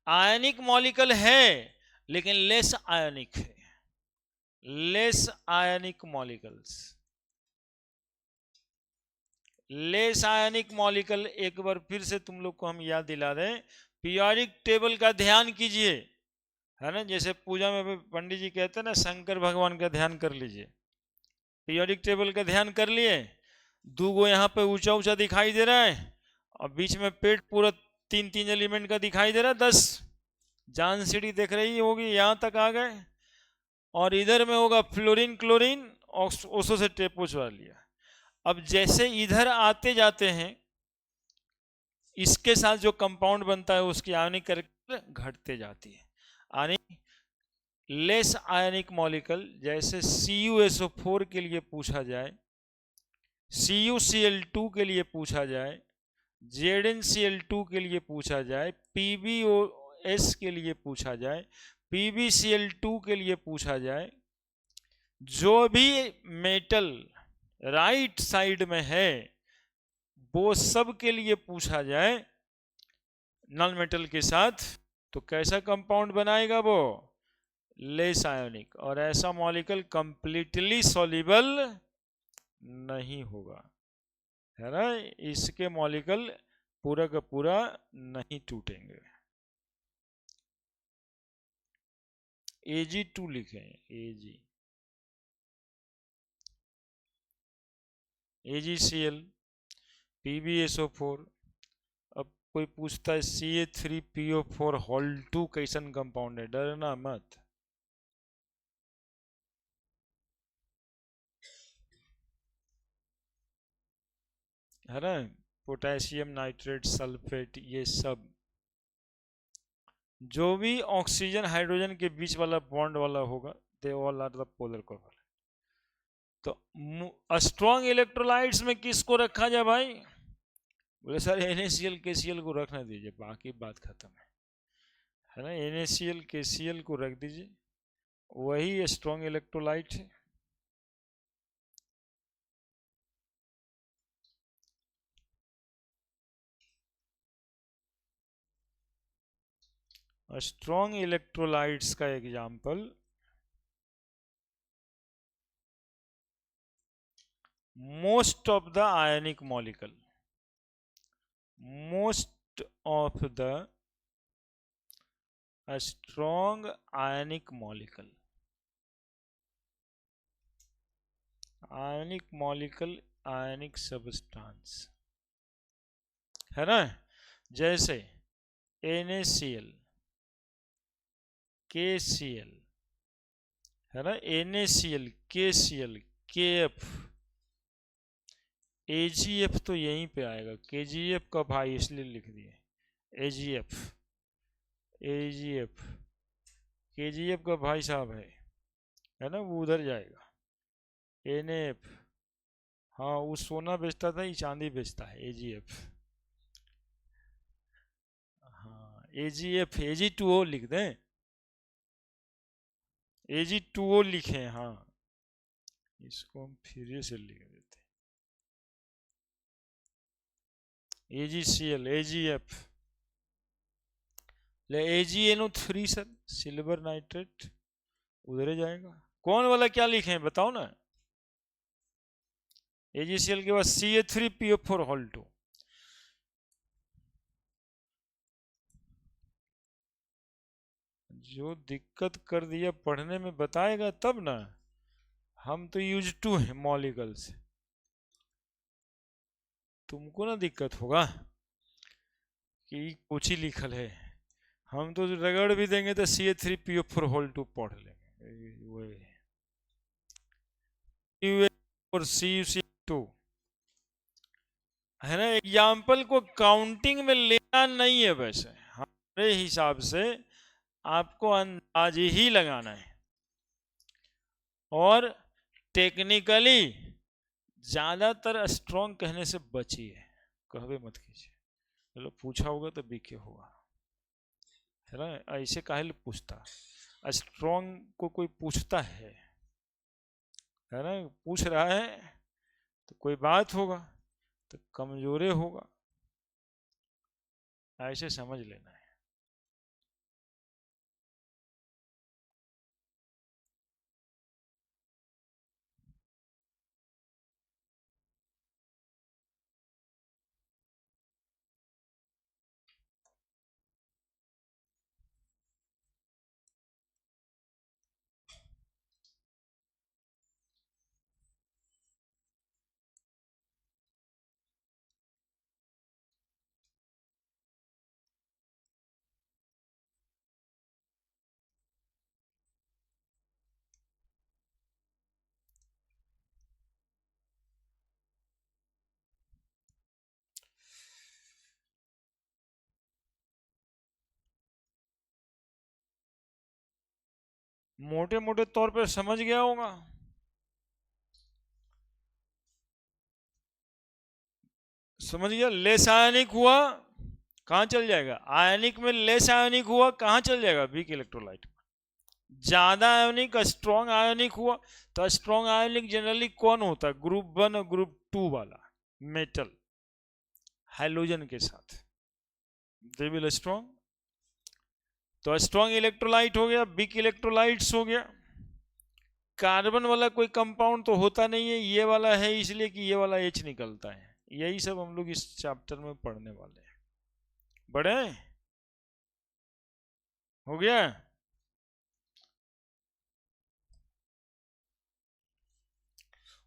[SPEAKER 1] आयनिक मॉलिक्यूल है लेकिन लेस आयनिक है, less ionic molecules, less ionic molecule. एक बार फिर से तुम लोग को हम याद दिला दें, पीरियोडिक टेबल का ध्यान कीजिए, है ना। जैसे पूजा में पंडित जी कहते हैं ना शंकर भगवान का ध्यान कर लीजिए, पीरियोडिक टेबल का ध्यान कर लिए, दो गो यहाँ पे ऊंचा ऊंचा दिखाई दे रहा है और बीच में पेट पूरा तीन तीन एलिमेंट का दिखाई दे रहा है, 10 जान सीढ़ी देख रही होगी, यहाँ तक आ गए। और इधर में होगा फ्लोरीन क्लोरीन, ओसो से टेपो चुरा लिया। अब जैसे इधर आते जाते हैं इसके साथ जो कंपाउंड बनता है उसकी आयनिक कैरेक्टर घटते जाती है। आयनिक लेस आयनिक मॉलिक्यूल जैसे CuSO4 के लिए पूछा जाए, CuCl2 के लिए पूछा जाए, ZnCl2 के लिए पूछा जाए, PbOS के लिए पूछा जाए, PbCl2 के लिए पूछा जाए, जो भी मेटल राइट साइड में है वो सब के लिए पूछा जाए नॉन मेटल के साथ, तो कैसा कंपाउंड बनाएगा वो, लेस आयोनिक। और ऐसा मॉलिक्यूल कंप्लीटली सॉल्युबल नहीं होगा, है ना, इसके मॉलिक्यूल पूरा का पूरा नहीं टूटेंगे। Ag2 लिखें, AgCl, PbSO4। अब कोई पूछता है Ca3PO4 होल 2 कैसन कंपाउंड है, डरना मत, है ना। पोटेशियम नाइट्रेट, सल्फेट, ये सब जो भी ऑक्सीजन हाइड्रोजन के बीच वाला बॉन्ड वाला होगा, they all are the polar covalent. तो स्ट्रॉन्ग इलेक्ट्रोलाइट्स में किसको रखा जाए भाई? बोले सर NaCl KCl को रखना दीजिए, बाकी बात खत्म है ना। NaCl KCl को रख दीजिए, वही स्ट्रॉन्ग इलेक्ट्रोलाइट है। स्ट्रॉन्ग इलेक्ट्रोलाइट्स का example most of the ionic molecule, most of the strong ionic molecule, ionic molecule, ionic substance है ना। जैसे NaCl KCl है ना, NaCl KCl KF AgF तो यहीं पे आएगा, KgF का भाई इसलिए लिख दिए AgF, AgF KgF का भाई साहब है ना, वो उधर जाएगा। NaF, हाँ वो सोना बेचता था, ये चांदी बेचता है AgF। हाँ AgF Ag2O लिख दें, Ag2O लिखे, हाँ इसको हम फिर से लिख देते AgCl AgF, ले AgNO3 सर, सिल्वर नाइट्रेट उधर जाएगा। कौन वाला क्या लिखे हैं बताओ ना। AgCl के बाद Ca3PO4 होल 2, जो दिक्कत कर दिया पढ़ने में बताएगा तब ना, हम तो यूज टू है मॉलिक्यूल से, तुमको ना दिक्कत होगा कि कुछ ही लिखल है। हम तो रगड़ भी देंगे तो Ca3PO4 होल 2 पढ़ लेंगे, और CuC2 है ना। एग्जाम्पल को काउंटिंग में लेना नहीं है, वैसे हमारे हिसाब से आपको अंदाज ही लगाना है, और टेक्निकली ज्यादातर स्ट्रॉन्ग कहने से बचिए, कहवे मत कीजिए। चलो पूछा होगा तो बीके होगा, है ना। ऐसे काहे पूछता, स्ट्रॉन्ग को कोई पूछता है ना, पूछ रहा है तो कोई बात होगा, तो कमजोरे होगा, ऐसे समझ लेना है। मोटे मोटे तौर पे समझ गया होगा। समझ गया, लेस आयनिक हुआ कहां चल जाएगा, आयनिक में लेस आयनिक हुआ कहां चल जाएगा, वीक इलेक्ट्रोलाइट। ज्यादा आयनिक स्ट्रॉन्ग आयनिक हुआ, तो स्ट्रॉन्ग आयनिक जनरली कौन होता है, ग्रुप 1 और ग्रुप 2 वाला मेटल हाइड्रोजन के साथ, दे विल स्ट्रॉन्ग। तो स्ट्रॉन्ग इलेक्ट्रोलाइट हो गया, वीक इलेक्ट्रोलाइट्स हो गया। कार्बन वाला कोई कंपाउंड तो होता नहीं है, ये वाला है इसलिए कि ये वाला H निकलता है। यही सब हम लोग इस चैप्टर में पढ़ने वाले हैं। बड़े हो गया।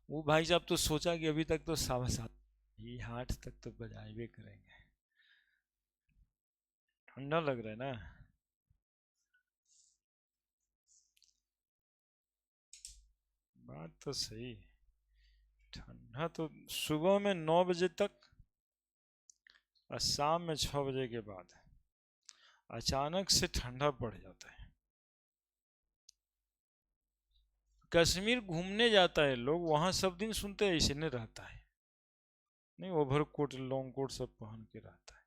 [SPEAKER 1] वो भाई साहब तो सोचा कि अभी तक तो 7:15 ही 8 तक तो बजाए करेंगे। ठंडा लग रहा है ना। बात तो सही, ठंडा तो सुबह में 9 बजे तक और शाम में 6 बजे के बाद अचानक से ठंडा पड़ जाता है। कश्मीर घूमने जाता है लोग, वहां सब दिन सुनते हैं ऐसे नहीं रहता है, नहीं ओवर कोट लॉन्ग कोट सब पहन के रहता है।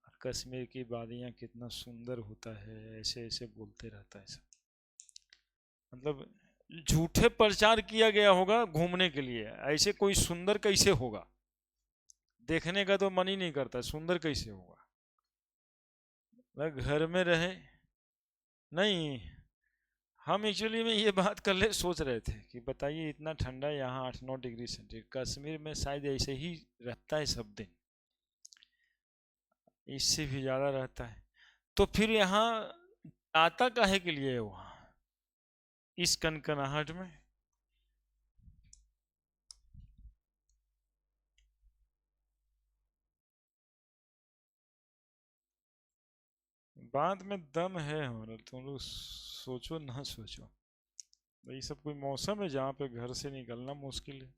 [SPEAKER 1] और कश्मीर की वादियां कितना सुंदर होता है, ऐसे ऐसे बोलते रहता है सब। मतलब झूठे प्रचार किया गया होगा घूमने के लिए, ऐसे कोई सुंदर कैसे होगा, देखने का तो मन ही नहीं करता, सुंदर कैसे होगा। घर में रहे नहीं। हम एक्चुअली में ये बात कर ले सोच रहे थे कि बताइए इतना ठंडा यहाँ 8-9 डिग्री सेंटीग्रेड, कश्मीर में शायद ऐसे ही रहता है सब दिन, इससे भी ज़्यादा रहता है। तो फिर यहाँ आता काहे के लिए है वहाँ इस कनकनाहट में। बात में दम है हमारा, तुम लोग सोचो ना सोचो, भाई सब कोई मौसम है जहाँ पे घर से निकलना मुश्किल है।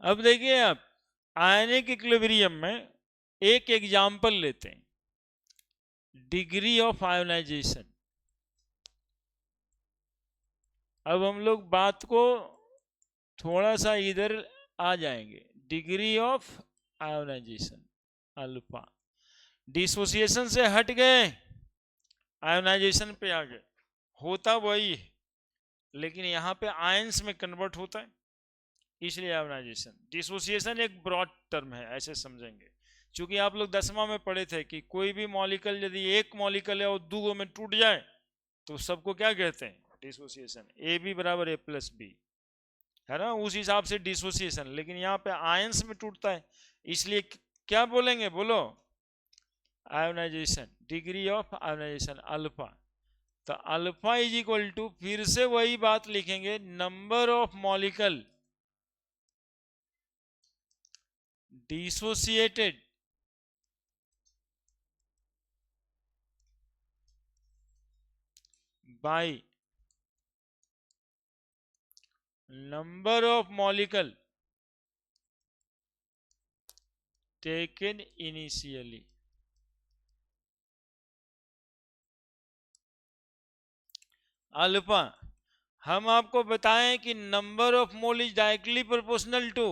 [SPEAKER 1] अब देखिए आप आयनिक इक्विलिब्रियम में एक एग्जाम्पल लेते हैं, डिग्री ऑफ आयोनाइजेशन। अब हम लोग बात को थोड़ा सा इधर आ जाएंगे, degree of ionization alpha, dissociation से हट गए आयोनाइजेशन पे आ गए, होता वही है लेकिन यहाँ पे आयंस में कन्वर्ट होता है, इसलिए आयोनाइजेशन। डिसोसिएशन एक ब्रॉड टर्म है, ऐसे समझेंगे। क्योंकि आप लोग 10वां में पढ़े थे कि कोई भी मॉलिक्यूल यदि एक मॉलिक्यूल है और दो में टूट जाए तो सबको क्या कहते हैं, डिसोसिएशन। ए बी बराबर ए प्लस बी, है ना, उस हिसाब से डिसोसिएशन। लेकिन यहाँ पे आयंस में टूटता है, इसलिए क्या बोलेंगे, बोलो, ionization, degree of ionization alpha. तो अल्फा इज इक्वल टू, फिर से वही बात लिखेंगे, number of molecule dissociated by number of molecule taken initially. Alpha, हम आपको बताएं कि number of mole is directly proportional to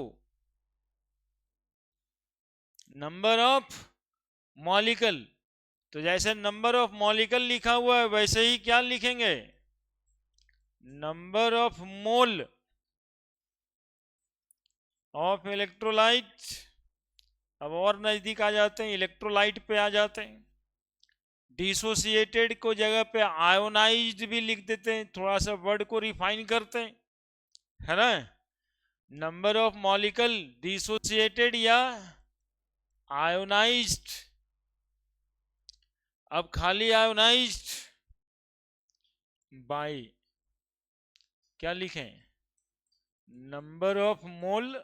[SPEAKER 1] number of molecule. तो जैसे नंबर ऑफ मॉलिक्यूल लिखा हुआ है वैसे ही क्या लिखेंगे, number of mole of electrolyte. अब और नजदीक आ जाते हैं, इलेक्ट्रोलाइट पे आ जाते हैं। डिसोसिएटेड को जगह पे आयोनाइज्ड भी लिख देते हैं, थोड़ा सा वर्ड को रिफाइन करते हैं, है ना। नंबर ऑफ मॉलिक्यूल डिसोसिएटेड या आयोनाइज्ड। अब खाली आयोनाइज्ड बाय क्या लिखें, number of mole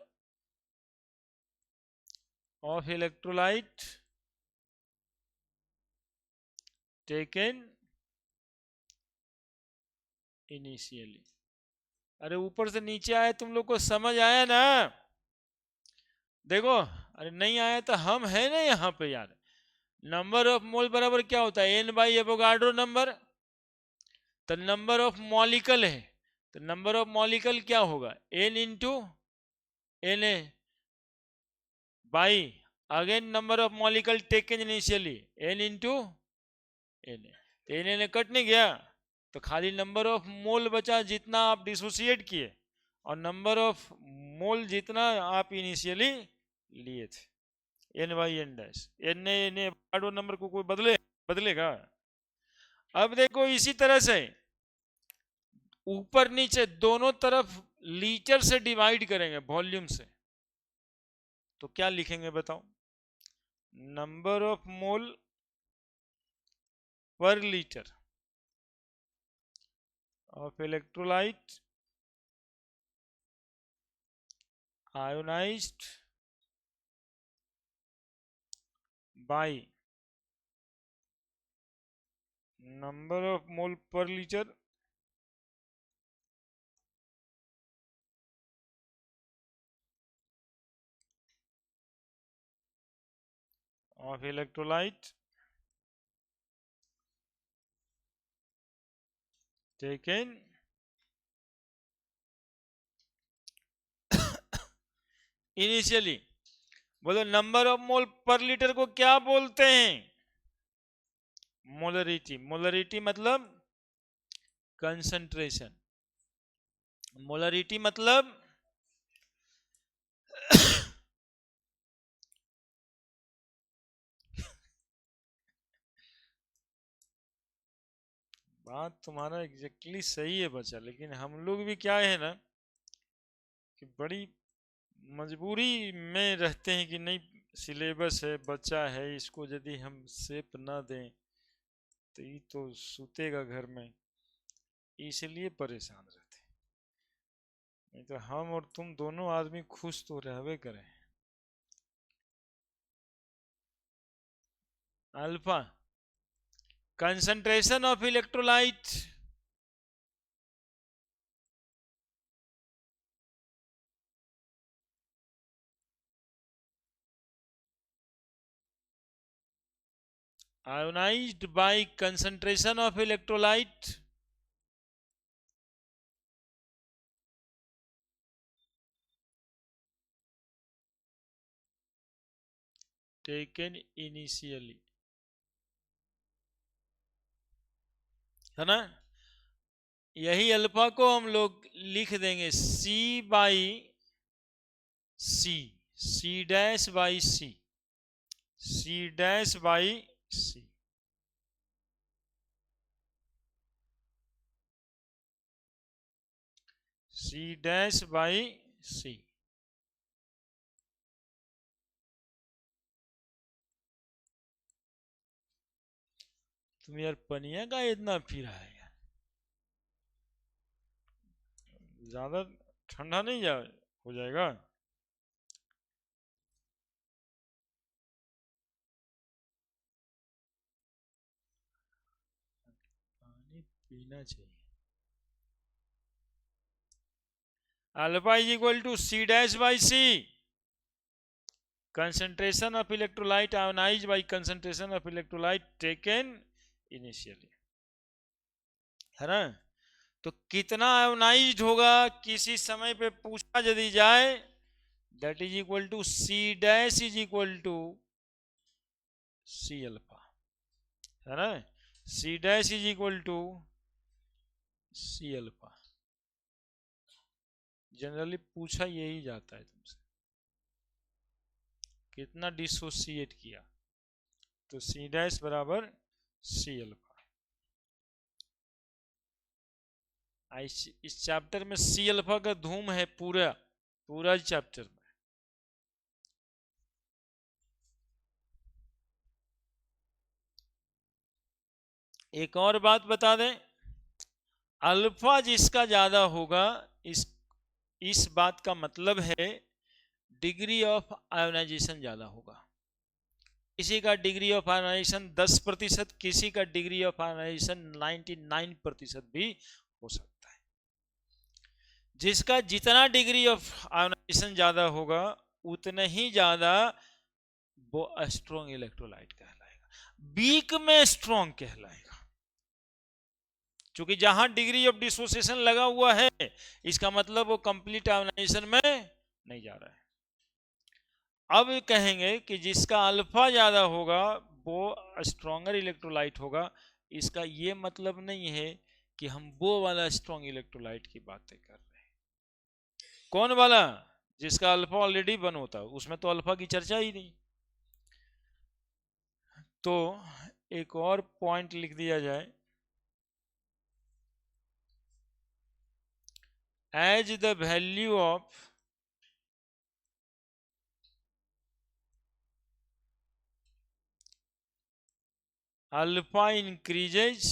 [SPEAKER 1] of electrolyte taken initially. अरे ऊपर से नीचे आए, तुम लोग को समझ आया ना, देखो। अरे नहीं आया तो हम है ना यहाँ पे यार। नंबर ऑफ मोल बराबर क्या होता है, एन बाई एवोगाड्रो नंबर। तो नंबर ऑफ मॉलिक्यूल है, तो नंबर ऑफ मॉलिक्यूल क्या होगा, n into n a by again number of molecule taken initially n into n a. तो एन ए कट नहीं गया, तो खाली नंबर ऑफ मोल बचा जितना आप डिसोसिएट किए, और नंबर ऑफ मोल जितना आप इनिशियली लिए थे, n by n dash. N a number को कोई बदलेगा। अब देखो इसी तरह से ऊपर नीचे दोनों तरफ लीटर से डिवाइड करेंगे, वॉल्यूम से, तो क्या लिखेंगे बताओ, number of mole per litre of electrolyte ionized by number of mole per litre of electrolyte taken initially. बोलो number of mole per litre को क्या बोलते हैं? मोलरिटी। मोलरिटी मतलब कंसंट्रेशन। मोलरिटी मतलब बात तुम्हारा एग्जैक्टली सही है बच्चा, लेकिन हम लोग भी क्या है ना कि बड़ी मजबूरी में रहते हैं कि नहीं सिलेबस है, बच्चा है, इसको यदि हम सेप ना दें तो ये तो सूतेगा घर में, इसलिए परेशान रहते हैं। नहीं तो हम और तुम दोनों आदमी खुश तो रहवे करें। Alpha concentration of electrolyte. ionized by concentration of electrolyte taken initially, है ना? यही अल्फा को हम लोग लिख देंगे C by C, C dash by C, C dash by C। C dash by C। तुम यार पनिया का इतना पी रहा है यार, ज्यादा ठंडा नहीं हो जाएगा? पानी पीना चाहिए। Alpha is equal to C dash by C, concentration of electrolyte ionized by concentration of electrolyte taken initially, है ना? तो कितना आयोनाइज्ड होगा किसी समय पे पूछा यदि जाए, that is equal to C dash is equal to C alpha, है ना? C dash is equal to C alpha. Generally पूछा यही जाता है तुमसे, कितना डिसोसिएट किया, तो C डैश बराबर C अल्फा। इस चैप्टर में C अल्फा का धूम है, पूरा पूरा चैप्टर में। एक और बात बता दें, अल्फा जिसका ज्यादा होगा, इस बात का मतलब है डिग्री ऑफ आयोनाइजेशन ज्यादा होगा। किसी का डिग्री ऑफ आयोनाइजेशन 10%, किसी का डिग्री ऑफ आयोनाइजेशन 99% भी हो सकता है। जिसका जितना डिग्री ऑफ आयोनाइजेशन ज्यादा होगा उतना ही ज्यादा वो स्ट्रॉन्ग इलेक्ट्रोलाइट कहलाएगा, वीक में स्ट्रॉन्ग कहलाएगा। क्योंकि जहां डिग्री ऑफ डिसोसिएशन लगा हुआ है, इसका मतलब वो कंप्लीट आयोनाइजेशन में नहीं जा रहा है। अब कहेंगे कि जिसका अल्फा ज्यादा होगा वो स्ट्रॉन्गर इलेक्ट्रोलाइट होगा। इसका ये मतलब नहीं है कि हम वो वाला स्ट्रॉन्ग इलेक्ट्रोलाइट की बातें कर रहे हैं। कौन वाला? जिसका अल्फा ऑलरेडी 1 होता है, उसमें तो अल्फा की चर्चा ही नहीं। तो एक और पॉइंट लिख दिया जाए, as the value of alpha increases,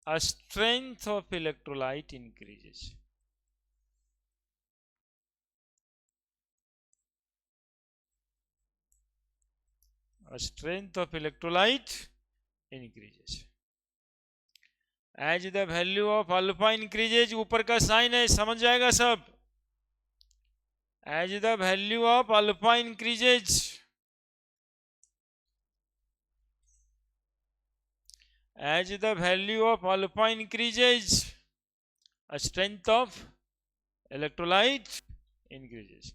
[SPEAKER 1] a strength of electrolyte increases. A strength of electrolyte increases. As the value of alpha increases, ऊपर का साइन है, समझ जाएगा सब। As the value of alpha increases, as the value of alpha increases, a strength of electrolyte increases.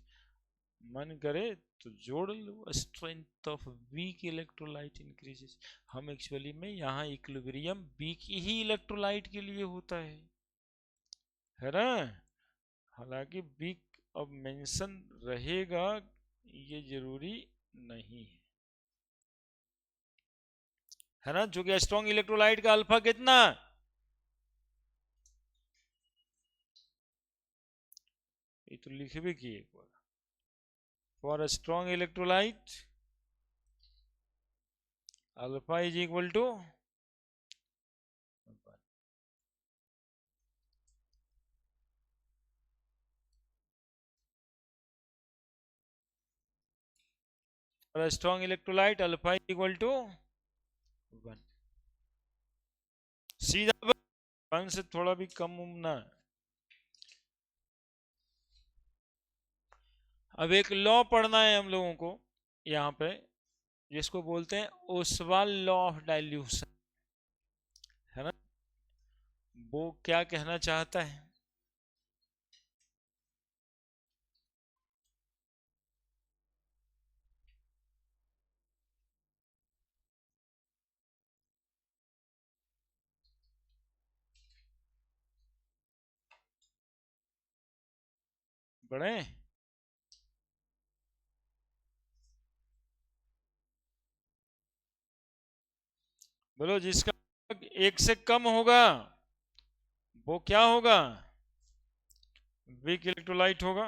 [SPEAKER 1] मन करे तो जोड़ लो, strength of weak electrolyte increases. हम एक्चुअली में यहाँ इक्विलिब्रियम वीक ही इलेक्ट्रोलाइट के लिए होता है ना। हालांकि वीक अब मेंशन रहेगा ये जरूरी नहीं है ना। जो कि स्ट्रॉन्ग इलेक्ट्रोलाइट का अल्फा कितना, ये तो लिख भी किए एक बार। For a strong electrolyte alpha is equal to, for a strong electrolyte alpha is equal to 1। सीधा 1 से थोड़ा भी कम ना। अब एक लॉ पढ़ना है हम लोगों को यहाँ पे, जिसको बोलते हैं ओसवाल लॉ ऑफ डाइल्यूशन, है ना। वो क्या कहना चाहता है, बड़े बोलो। जिसका 1 से कम होगा वो क्या होगा, वीक इलेक्ट्रोलाइट होगा,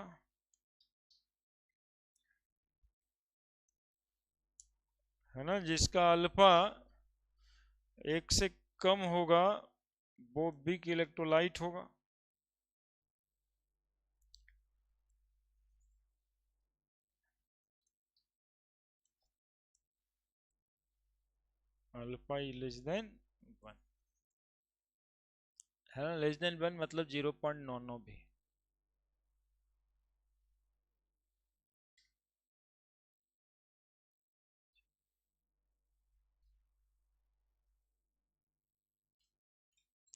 [SPEAKER 1] है ना। जिसका अल्फा 1 से कम होगा वो वीक इलेक्ट्रोलाइट होगा। अल्फा लेस देन 1, है ना। लेस देन 1 मतलब 0.99 भी।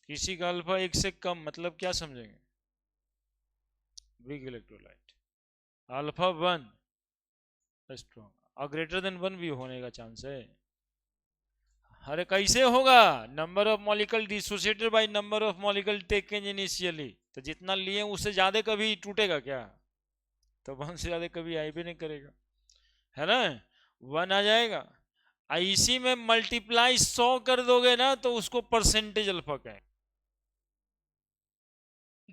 [SPEAKER 1] किसी का अल्फा 1 से कम मतलब क्या समझेंगे, वीक इलेक्ट्रोलाइट। अल्फा 1 स्ट्रॉन्ग, और ग्रेटर देन 1 भी होने का चांस है। अरे कैसे होगा, number of molecule dissociated by number of molecule taken initially, तो जितना लिए उससे ज्यादा कभी टूटेगा क्या, तो 1 से ज्यादा कभी आई भी नहीं करेगा, है ना। 1 आ जाएगा। इसी में मल्टीप्लाई 100 कर दोगे ना तो उसको परसेंटेज अल्फा कहें।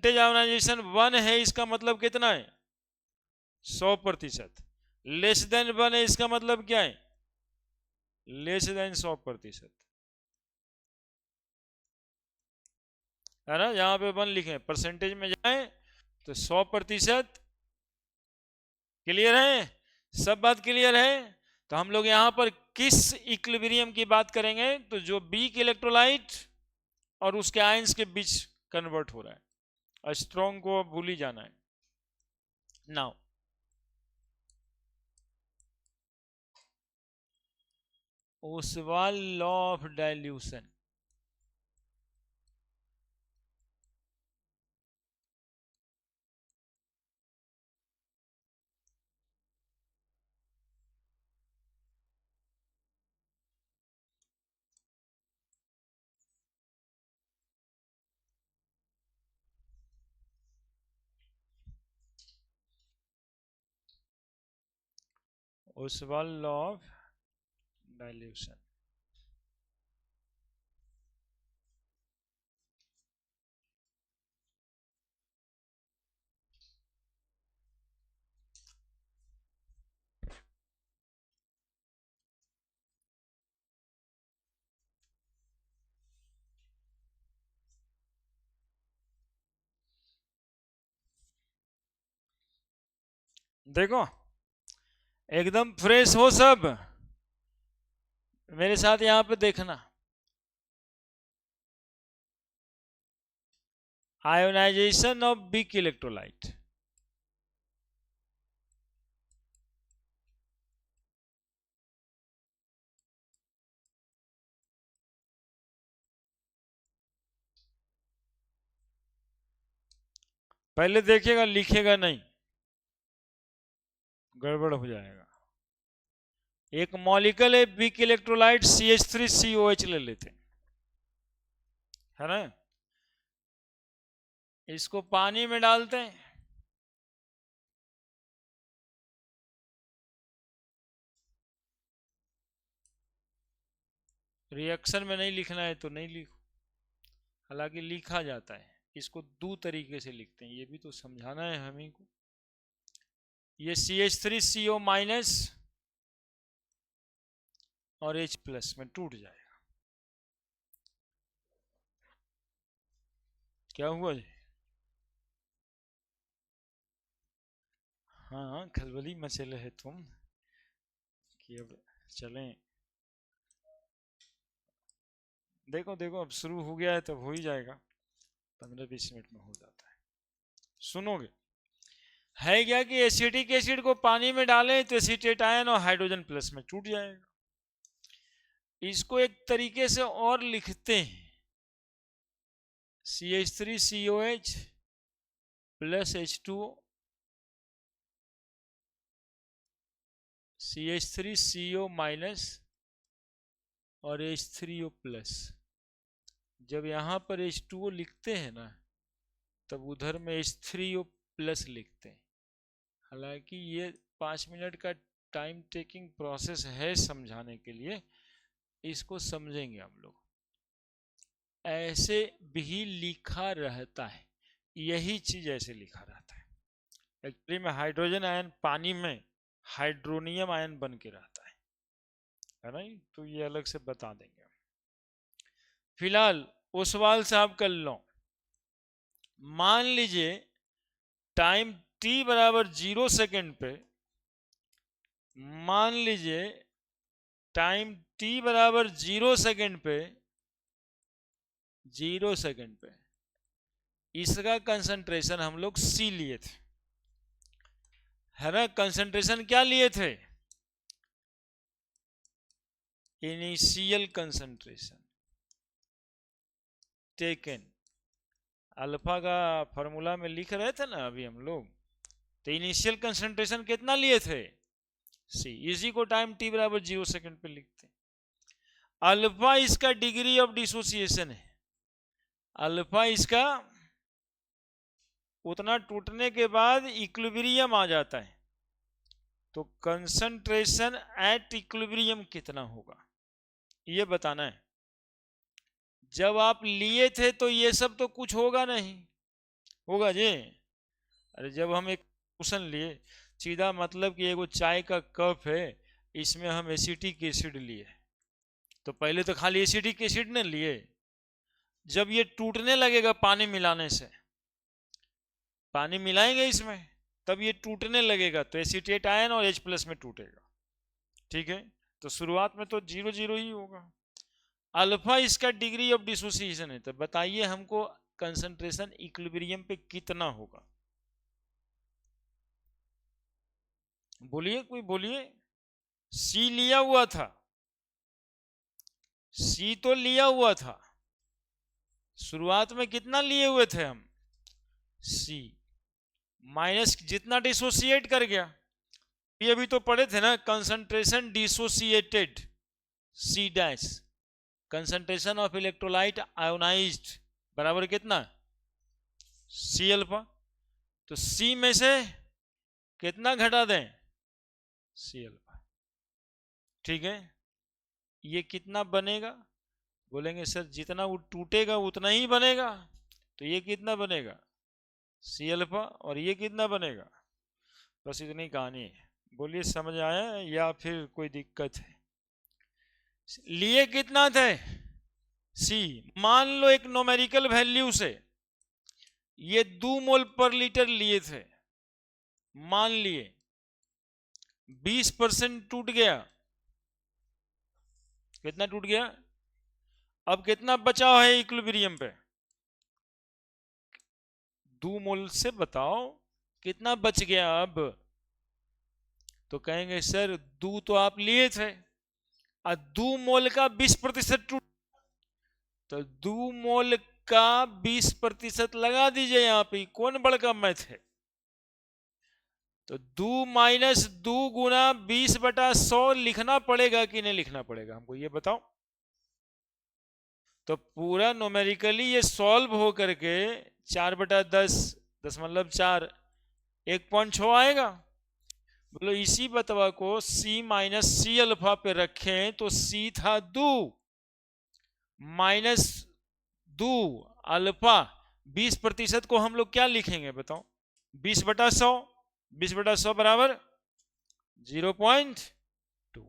[SPEAKER 1] परसेंटेज आयोनाइजेशन 1 है, इसका मतलब कितना है, 100%। लेस देन 1 है, इसका मतलब क्या है, लेस देन 100%, है ना। यहाँ पे 1 लिखे, परसेंटेज में जाए तो 100%। क्लियर है, सब बात क्लियर है। तो हम लोग यहाँ पर किस इक्विलिब्रियम की बात करेंगे, तो जो वीक इलेक्ट्रोलाइट और उसके आयंस के बीच कन्वर्ट हो रहा है। स्ट्रॉन्ग को भूल ही जाना है। Now Oswal law of dilution, Oswal law of dilution. देखो एकदम फ्रेश हो सब, मेरे साथ यहां पे देखना। आयोनाइजेशन ऑफ वीक इलेक्ट्रोलाइट, पहले देखिएगा, लिखेगा नहीं, गड़बड़ हो जाएगा। एक मॉलिक्यूल है वीक इलेक्ट्रोलाइट CH3COH ले लेते हैं, है ना। इसको पानी में डालते हैं, रिएक्शन में नहीं लिखना है तो नहीं लिखो, हालांकि लिखा जाता है। इसको दो तरीके से लिखते हैं, ये भी तो समझाना है हमें को। ये CH3CO- और H+ में टूट जाएगा। क्या हुआ जी? हाँ, खलबली मचले है तुम कि अब चलें। देखो देखो, अब शुरू हो गया है तब हो ही जाएगा, 15-20 मिनट में हो जाता है। सुनोगे है क्या कि एसिटिक एसिड को पानी में डालें तो एसीटेट आयन और हाइड्रोजन प्लस में टूट जाएगा। इसको एक तरीके से और लिखते हैं, CH3COH प्लस H2O, CH3CO- और H3O+। जब यहां पर H2O लिखते हैं ना, तब उधर में H3O+ लिखते हैं। हालांकि ये 5 मिनट का टाइम टेकिंग प्रोसेस है समझाने के लिए, इसको समझेंगे हम लोग। ऐसे भी लिखा रहता है, यही चीज ऐसे लिखा रहता है। एक्चुअली में हाइड्रोजन आयन पानी में हाइड्रोनियम आयन बन के रहता है ना। तो ये अलग से बता देंगे। फिलहाल ओसवाल साहब कर लो, मान लीजिए टाइम t बराबर 0 सेकेंड पे, मान लीजिए टाइम t बराबर 0 सेकेंड पे, 0 सेकेंड पे इसका कंसंट्रेशन हम लोग C लिए थे, है ना। कंसंट्रेशन क्या लिए थे? Initial concentration taken. अल्फा का फॉर्मूला में लिख रहे थे ना अभी हम लोग, तो इनिशियल कंसंट्रेशन कितना लिए थे? C। इसी को टाइम t बराबर 0 सेकेंड पे लिखते हैं। अल्फा इसका डिग्री ऑफ डिसोसिएशन है, अल्फा इसका उतना टूटने के बाद इक्विलिब्रियम आ जाता है, तो कंसंट्रेशन एट इक्विलिब्रियम कितना होगा ये बताना है। जब आप लिए थे तो ये सब तो कुछ होगा नहीं, होगा जी? अरे जब हम एक क्वेश्चन लिए, सीधा मतलब कि एगो चाय का कप है, इसमें हम एसिटिक एसिड लिए, तो पहले तो खाली एसिटिक एसिड ने लिए। जब ये टूटने लगेगा पानी मिलाने से, पानी मिलाएंगे इसमें, तब ये टूटने लगेगा तो एसीटेट आयन और H+ में टूटेगा, ठीक है। तो शुरुआत में तो 0 0 ही होगा। अल्फा इसका डिग्री ऑफ डिसोसिएशन है, तो बताइए हमको कंसंट्रेशन इक्विलिब्रियम पे कितना होगा? बोलिए, कोई बोलिए। C लिया हुआ था, C तो लिया हुआ था, शुरुआत में कितना लिए हुए थे हम? C माइनस जितना डिसोसिएट कर गया, ये अभी तो पढ़े थे ना, concentration dissociated C', concentration of electrolyte ionised बराबर कितना? C alpha. तो C में से कितना घटा दें? C अल्फा, ठीक है। ये कितना बनेगा? बोलेंगे सर जितना वो टूटेगा उतना ही बनेगा, तो ये कितना बनेगा? C alpha. और ये कितना बनेगा? बस इतनी कहानी है। बोलिए समझ आया या फिर कोई दिक्कत है? लिए कितना थे? C। मान लो एक नोमेरिकल वैल्यू से ये 2 मोल पर लीटर लिए थे, मान लिए 20% टूट गया, कितना टूट गया? अब कितना बचाव है इक्विलिब्रियम पे? 2 मोल से बताओ कितना बच गया अब? तो कहेंगे सर 2 तो आप लिए थे और 2 मोल का 20% टूट, तो 2 मोल का 20% लगा दीजिए यहाँ पे, कौन बड़का मैथ है। तो 2 - 2 गुना 20/100 लिखना पड़ेगा कि नहीं लिखना पड़ेगा, हमको ये बताओ। तो पूरा न्यूमेरिकली ये सॉल्व हो करके 4/10, 10 मतलब 4, 1.6 आएगा। बोलो इसी बतवा को C - C अल्फा पे रखें तो C था 2 -2 अल्फा, 20% को हम लोग क्या लिखेंगे बताओ, 20/100, 20/100 बराबर 0.2।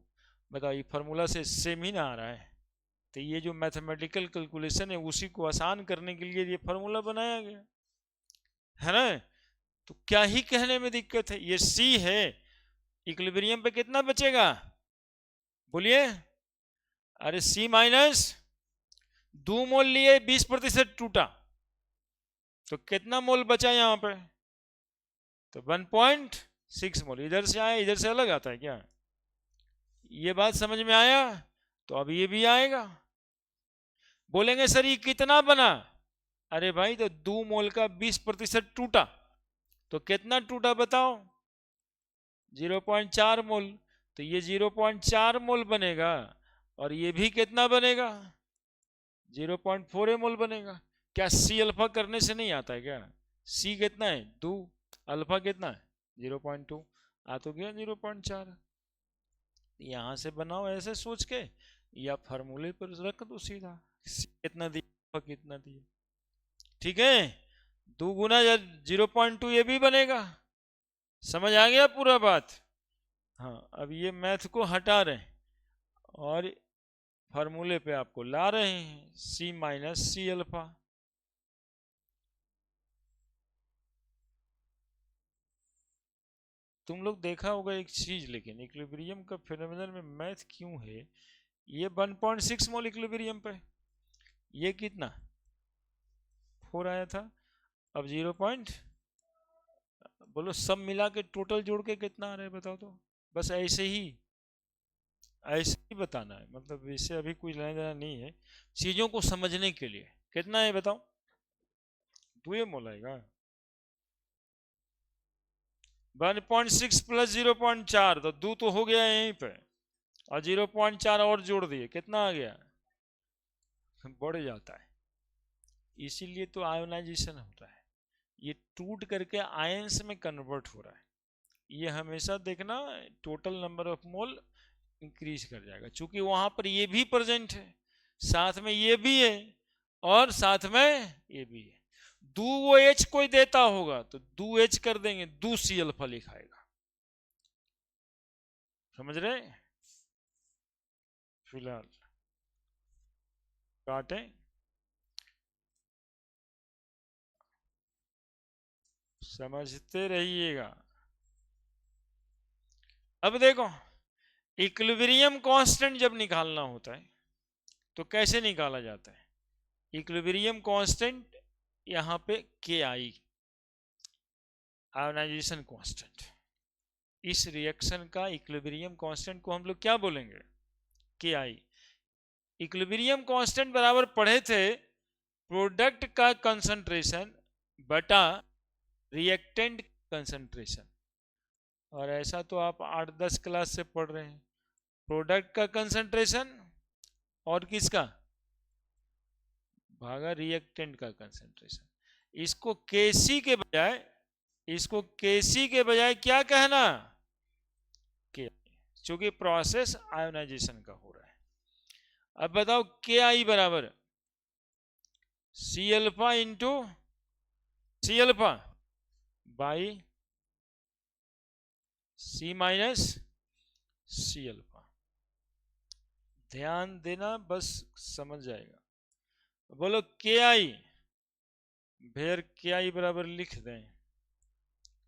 [SPEAKER 1] बताओ ये फॉर्मूला से सेम ही ना आ रहा है। तो ये जो मैथमेटिकल कैलकुलेशन है उसी को आसान करने के लिए ये फॉर्मूला बनाया गया है ना। तो क्या ही कहने में दिक्कत है, ये C है, इक्विलिब्रियम पे कितना बचेगा बोलिए। अरे C माइनस 2 मोल लिए 20% टूटा, तो कितना मोल बचा यहां पे, तो 1.6 मोल। इधर से आया इधर से अलग आता है क्या, ये बात समझ में आया। तो अब ये भी आएगा। बोलेंगे सर ये कितना बना, अरे भाई तो 2 मोल का 20% टूटा, तो कितना टूटा बताओ, 0.4 मोल। तो ये 0.4 मोल बनेगा और ये भी कितना बनेगा, 0.4 मोल बनेगा। क्या C अल्फा करने से नहीं आता है क्या, C कितना है 2, अल्फा कितना है 0.2, आ तो गया 0.4। यहां से बनाओ ऐसे सोच के, या फार्मूले पर रख दो सीधा, C कितना दिया अल्फा कितना दिया, ठीक है। 2 गुना 0.2 ये भी बनेगा, समझ आ गया पूरा बात। हाँ अब ये मैथ को हटा रहे हैं और फार्मूले पे आपको ला रहे हैं, C - C अल्फा। तुम लोग देखा होगा एक चीज, लेकिन इक्विलिब्रियम का फिनोमिनन में मैथ क्यों है, ये 1.6 मोल इक्विलिब्रियम पे, ये कितना 4 आया था, अब 0 पॉइंट, बोलो सब मिला के टोटल जोड़ के कितना आ रहा है बताओ तो। बस ऐसे ही बताना है, मतलब इससे अभी कोई लेना देना नहीं है, चीजों को समझने के लिए। कितना है बताओ, 2 मोल आएगा, 1.6 प्लस 0.4, तो 2 तो हो गया यहीं पे, और 0.4 और जोड़ दिए, कितना आ गया, बढ़ जाता है। इसीलिए तो आयोनाइजेशन होता है, ये टूट करके आयंस में कन्वर्ट हो रहा है। ये हमेशा देखना total number of mole increase कर जाएगा, क्योंकि वहां पर ये भी प्रेजेंट है, साथ में ये भी है, और साथ में ये भी है। दू वो एच कोई देता होगा तो दू एच कर देंगे, दू सी अल्फा लिखाएगा, समझ रहे। फिलहाल काटे, समझते रहिएगा। अब देखो इक्विलिब्रियम कांस्टेंट जब निकालना होता है तो कैसे निकाला जाता है, इक्विलिब्रियम कांस्टेंट यहां पे के आई, आयोनाइजेशन कांस्टेंट, इस रिएक्शन का इक्विलिब्रियम कांस्टेंट को हम लोग क्या बोलेंगे, के आई। इक्विलिब्रियम कांस्टेंट बराबर पढ़े थे प्रोडक्ट का कंसंट्रेशन बटा रिएक्टेंट कंसंट्रेशन, और ऐसा तो आप 8-10 क्लास से पढ़ रहे हैं, प्रोडक्ट का कंसंट्रेशन और किसका भागा रिएक्टेंट का कंसंट्रेशन। इसको केसी के बजाय, इसको केसी के बजाय क्या कहना, के, क्योंकि प्रोसेस आयोनाइजेशन का हो रहा है। अब बताओ के आई बराबर C alpha into C alpha by C - C alpha. ध्यान देना बस, समझ जाएगा। बोलो के आई, भेर के आई बराबर लिख दें,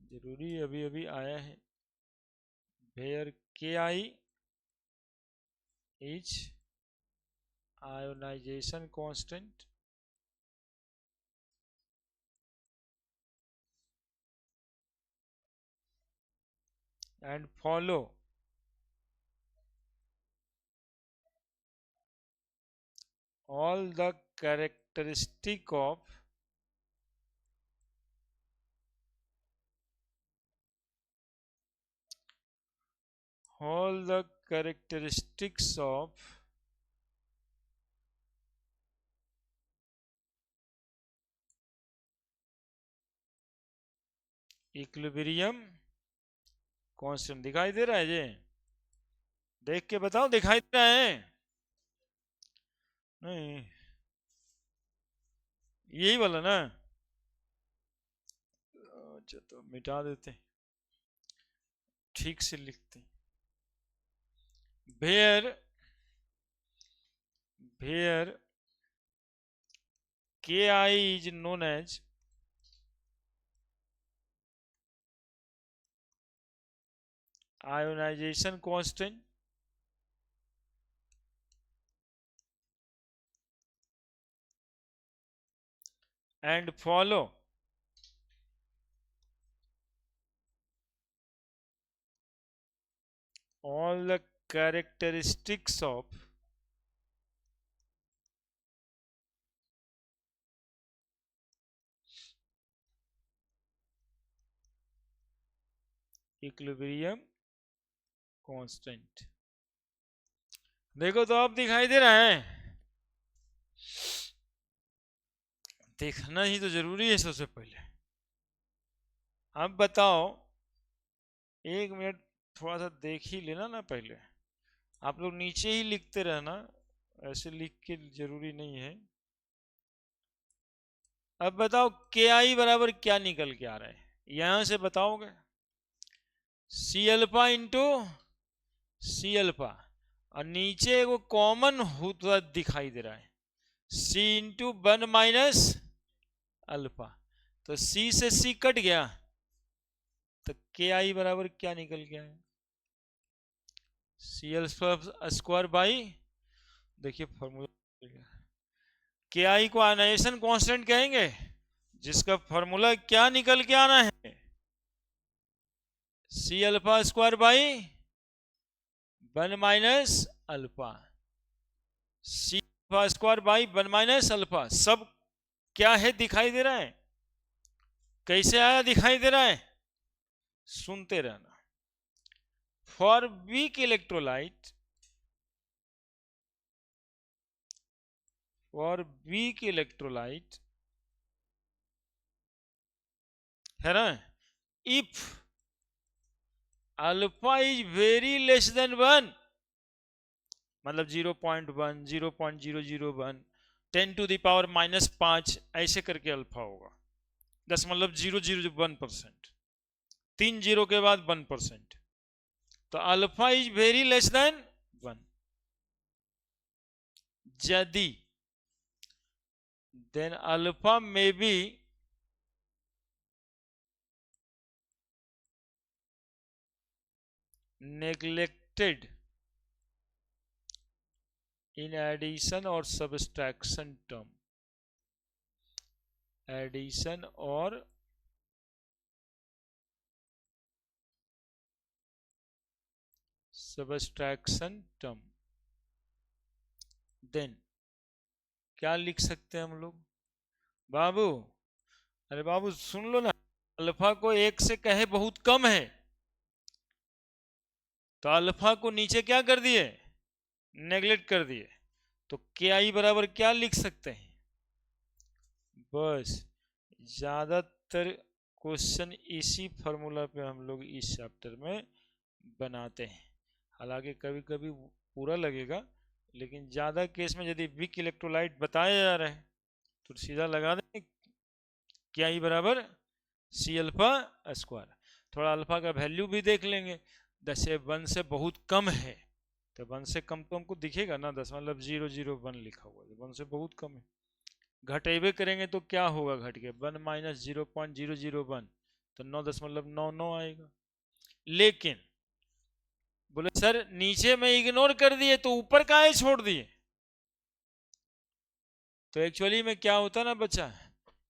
[SPEAKER 1] जरूरी अभी अभी आया है, where K i is ionization constant and follow all the characteristic of all the characteristics of equilibrium constant. दिखाई दे रहा है ये? देख के बताओ, दिखाई दे रहा है? नहीं, यही वाला ना? अच्छा, तो मिटा देते, ठीक से लिखते। Where Ki is known as ionization constant and follow all the characteristics of equilibrium constant. देखो तो अब दिखाई दे रहा है? देखना ही तो जरूरी है सबसे पहले। अब बताओ, एक मिनट थोड़ा सा देख ही लेना ना पहले। आप लोग नीचे ही लिखते रहना, ऐसे लिख के जरूरी नहीं है। अब बताओ के आई बराबर क्या निकल के आ रहा है? यहां से बताओगे C alpha into C alpha, और नीचे वो कॉमन होता दिखाई दे रहा है सी इंटू 1 माइनस अल्फा। तो सी से सी कट गया, तो के आई बराबर क्या निकल गया है? सी अल्फा स्क्वायर बाई, देखिए फॉर्मूला, के आई को आयनाइजेशन कांस्टेंट कहेंगे, जिसका फॉर्मूला क्या निकल के आना है? C alpha square by 1 minus alpha. C alpha square by 1 minus alpha, सब क्या है दिखाई दे रहा है? कैसे आया दिखाई दे रहा है? सुनते रहना। फॉर वीक इलेक्ट्रोलाइट, है ना, if alpha is very less than 1, मतलब 0.1, 0.001, 10⁻⁻5, ऐसे करके अल्फा होगा। 10.001%, 3 जीरो के बाद 1%। तो alpha is very less than 1 यदि, देन अल्फा में B neglected in addition or subtraction term, addition और सबस्ट्रैक्शन टर्म, देन क्या लिख सकते हैं हम लोग? बाबू, अरे बाबू सुन लो ना, अल्फा को 1 से कहे बहुत कम है, तो अल्फा को नीचे क्या कर दिए? नेगलेक्ट कर दिए। तो के आई बराबर क्या लिख सकते हैं? बस ज्यादातर क्वेश्चन इसी फॉर्मूला पे हम लोग इस चैप्टर में बनाते हैं। हालांकि कभी कभी पूरा लगेगा, लेकिन ज़्यादा केस में यदि वीक इलेक्ट्रोलाइट बताया जा रहा है तो सीधा लगा दें के आई बराबर सी अल्फा स्क्वायर। थोड़ा अल्फा का वैल्यू भी देख लेंगे। जैसे 1 से बहुत कम है, तो 1 से कम तो हमको दिखेगा ना, 10 मतलब 001 लिखा हुआ है, 1 से बहुत कम है। घटेबे करेंगे तो क्या होगा? घट के 1 माइनस 0.001, तो 9.99 आएगा। लेकिन बोले सर नीचे में इग्नोर कर दिए तो ऊपर काहे छोड़ दिए? तो एक्चुअली में क्या होता है ना बच्चा,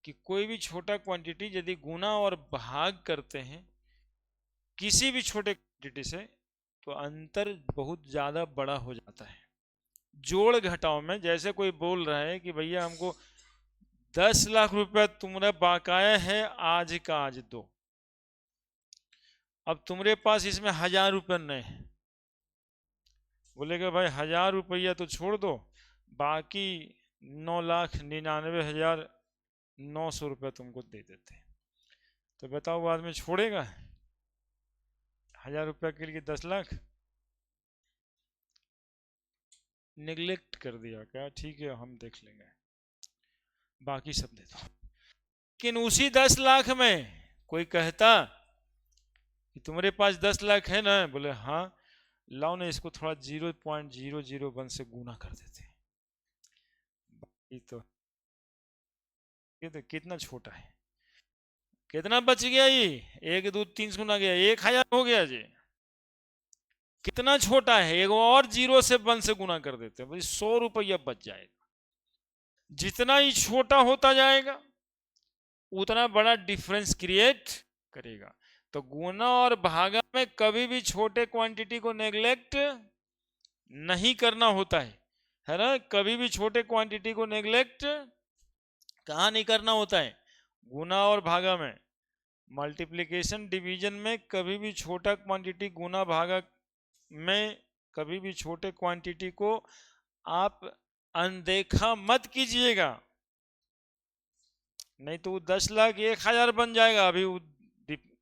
[SPEAKER 1] कि कोई भी छोटा क्वांटिटी यदि गुना और भाग करते हैं किसी भी छोटे क्वांटिटी से, तो अंतर बहुत ज्यादा बड़ा हो जाता है। जोड़ घटाव में जैसे कोई बोल रहा है कि भैया हमको 10 लाख रुपया तुम्हारा बकाया है, आज का आज दो। अब तुम्हारे पास इसमें 1,000 रुपये नहीं है, बोलेगा भाई 1,000 रुपया तो छोड़ दो, बाकी 9,99,900 रुपया तुमको दे देते हैं। तो बताओ वो आदमी छोड़ेगा 1,000 रुपया के लिए 10 लाख? निगलेक्ट कर दिया क्या, ठीक है हम देख लेंगे, बाकी सब दे दो। लेकिन उसी 10 लाख में कोई कहता कि तुम्हारे पास 10 लाख है ना, बोले हाँ लाओ ना, इसको थोड़ा 0.001 से गुना कर देते हैं। ये तो कितना छोटा है, कितना बच गया, ये 1 2 3 गुना गया, 1,000 हो गया जी। कितना छोटा है, एक और 0 से 1 से गुना कर देते हैं, भाई 100 रुपया बच जाएगा। जितना ही छोटा होता जाएगा उतना बड़ा डिफरेंस क्रिएट करेगा। तो गुना और भागा में कभी भी छोटे क्वांटिटी को नेग्लेक्ट नहीं करना होता है ना, कभी भी छोटे क्वांटिटी को नेग्लेक्ट कहाँ नहीं करना होता है, गुना और भागा में। मल्टीप्लिकेशन डिवीजन में कभी भी छोटा क्वांटिटी गुना भागा में कभी भी छोटे क्वांटिटी को आप अनदेखा मत कीजिएगा, नहीं तो 10 लाख 1,000 बन जाएगा। अभी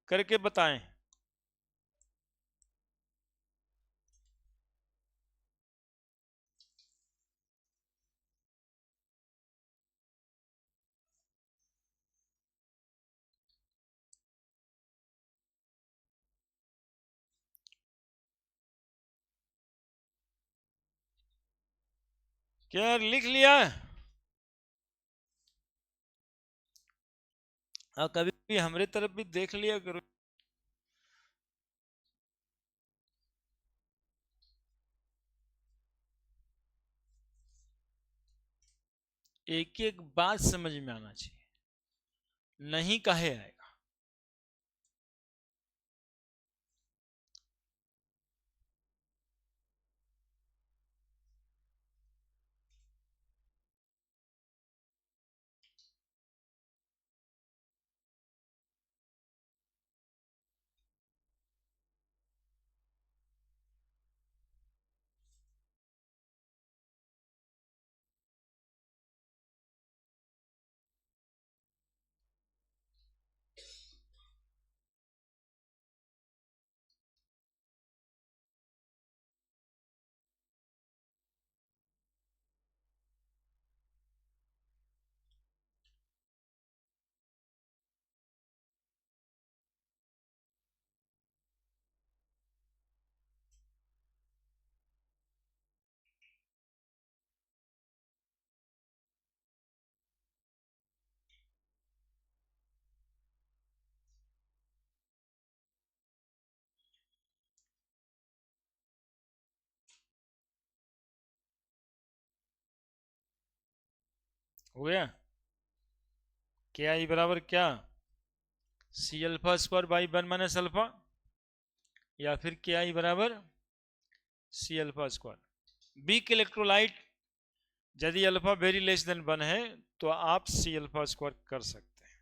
[SPEAKER 1] करके बताएं। क्या लिख लिया? हाँ, कभी भी हमारे तरफ भी देख लिया करो। एक एक बात समझ में आना चाहिए, नहीं कहे आएगा। हो गया? क्या ई बराबर क्या, C alpha square by 1 - alpha, या फिर क्या ई बराबर C alpha square. Weak electrolyte यदि अल्फा वेरी लेस देन 1 है तो आप सी अल्फा स्क्वायर कर सकते हैं।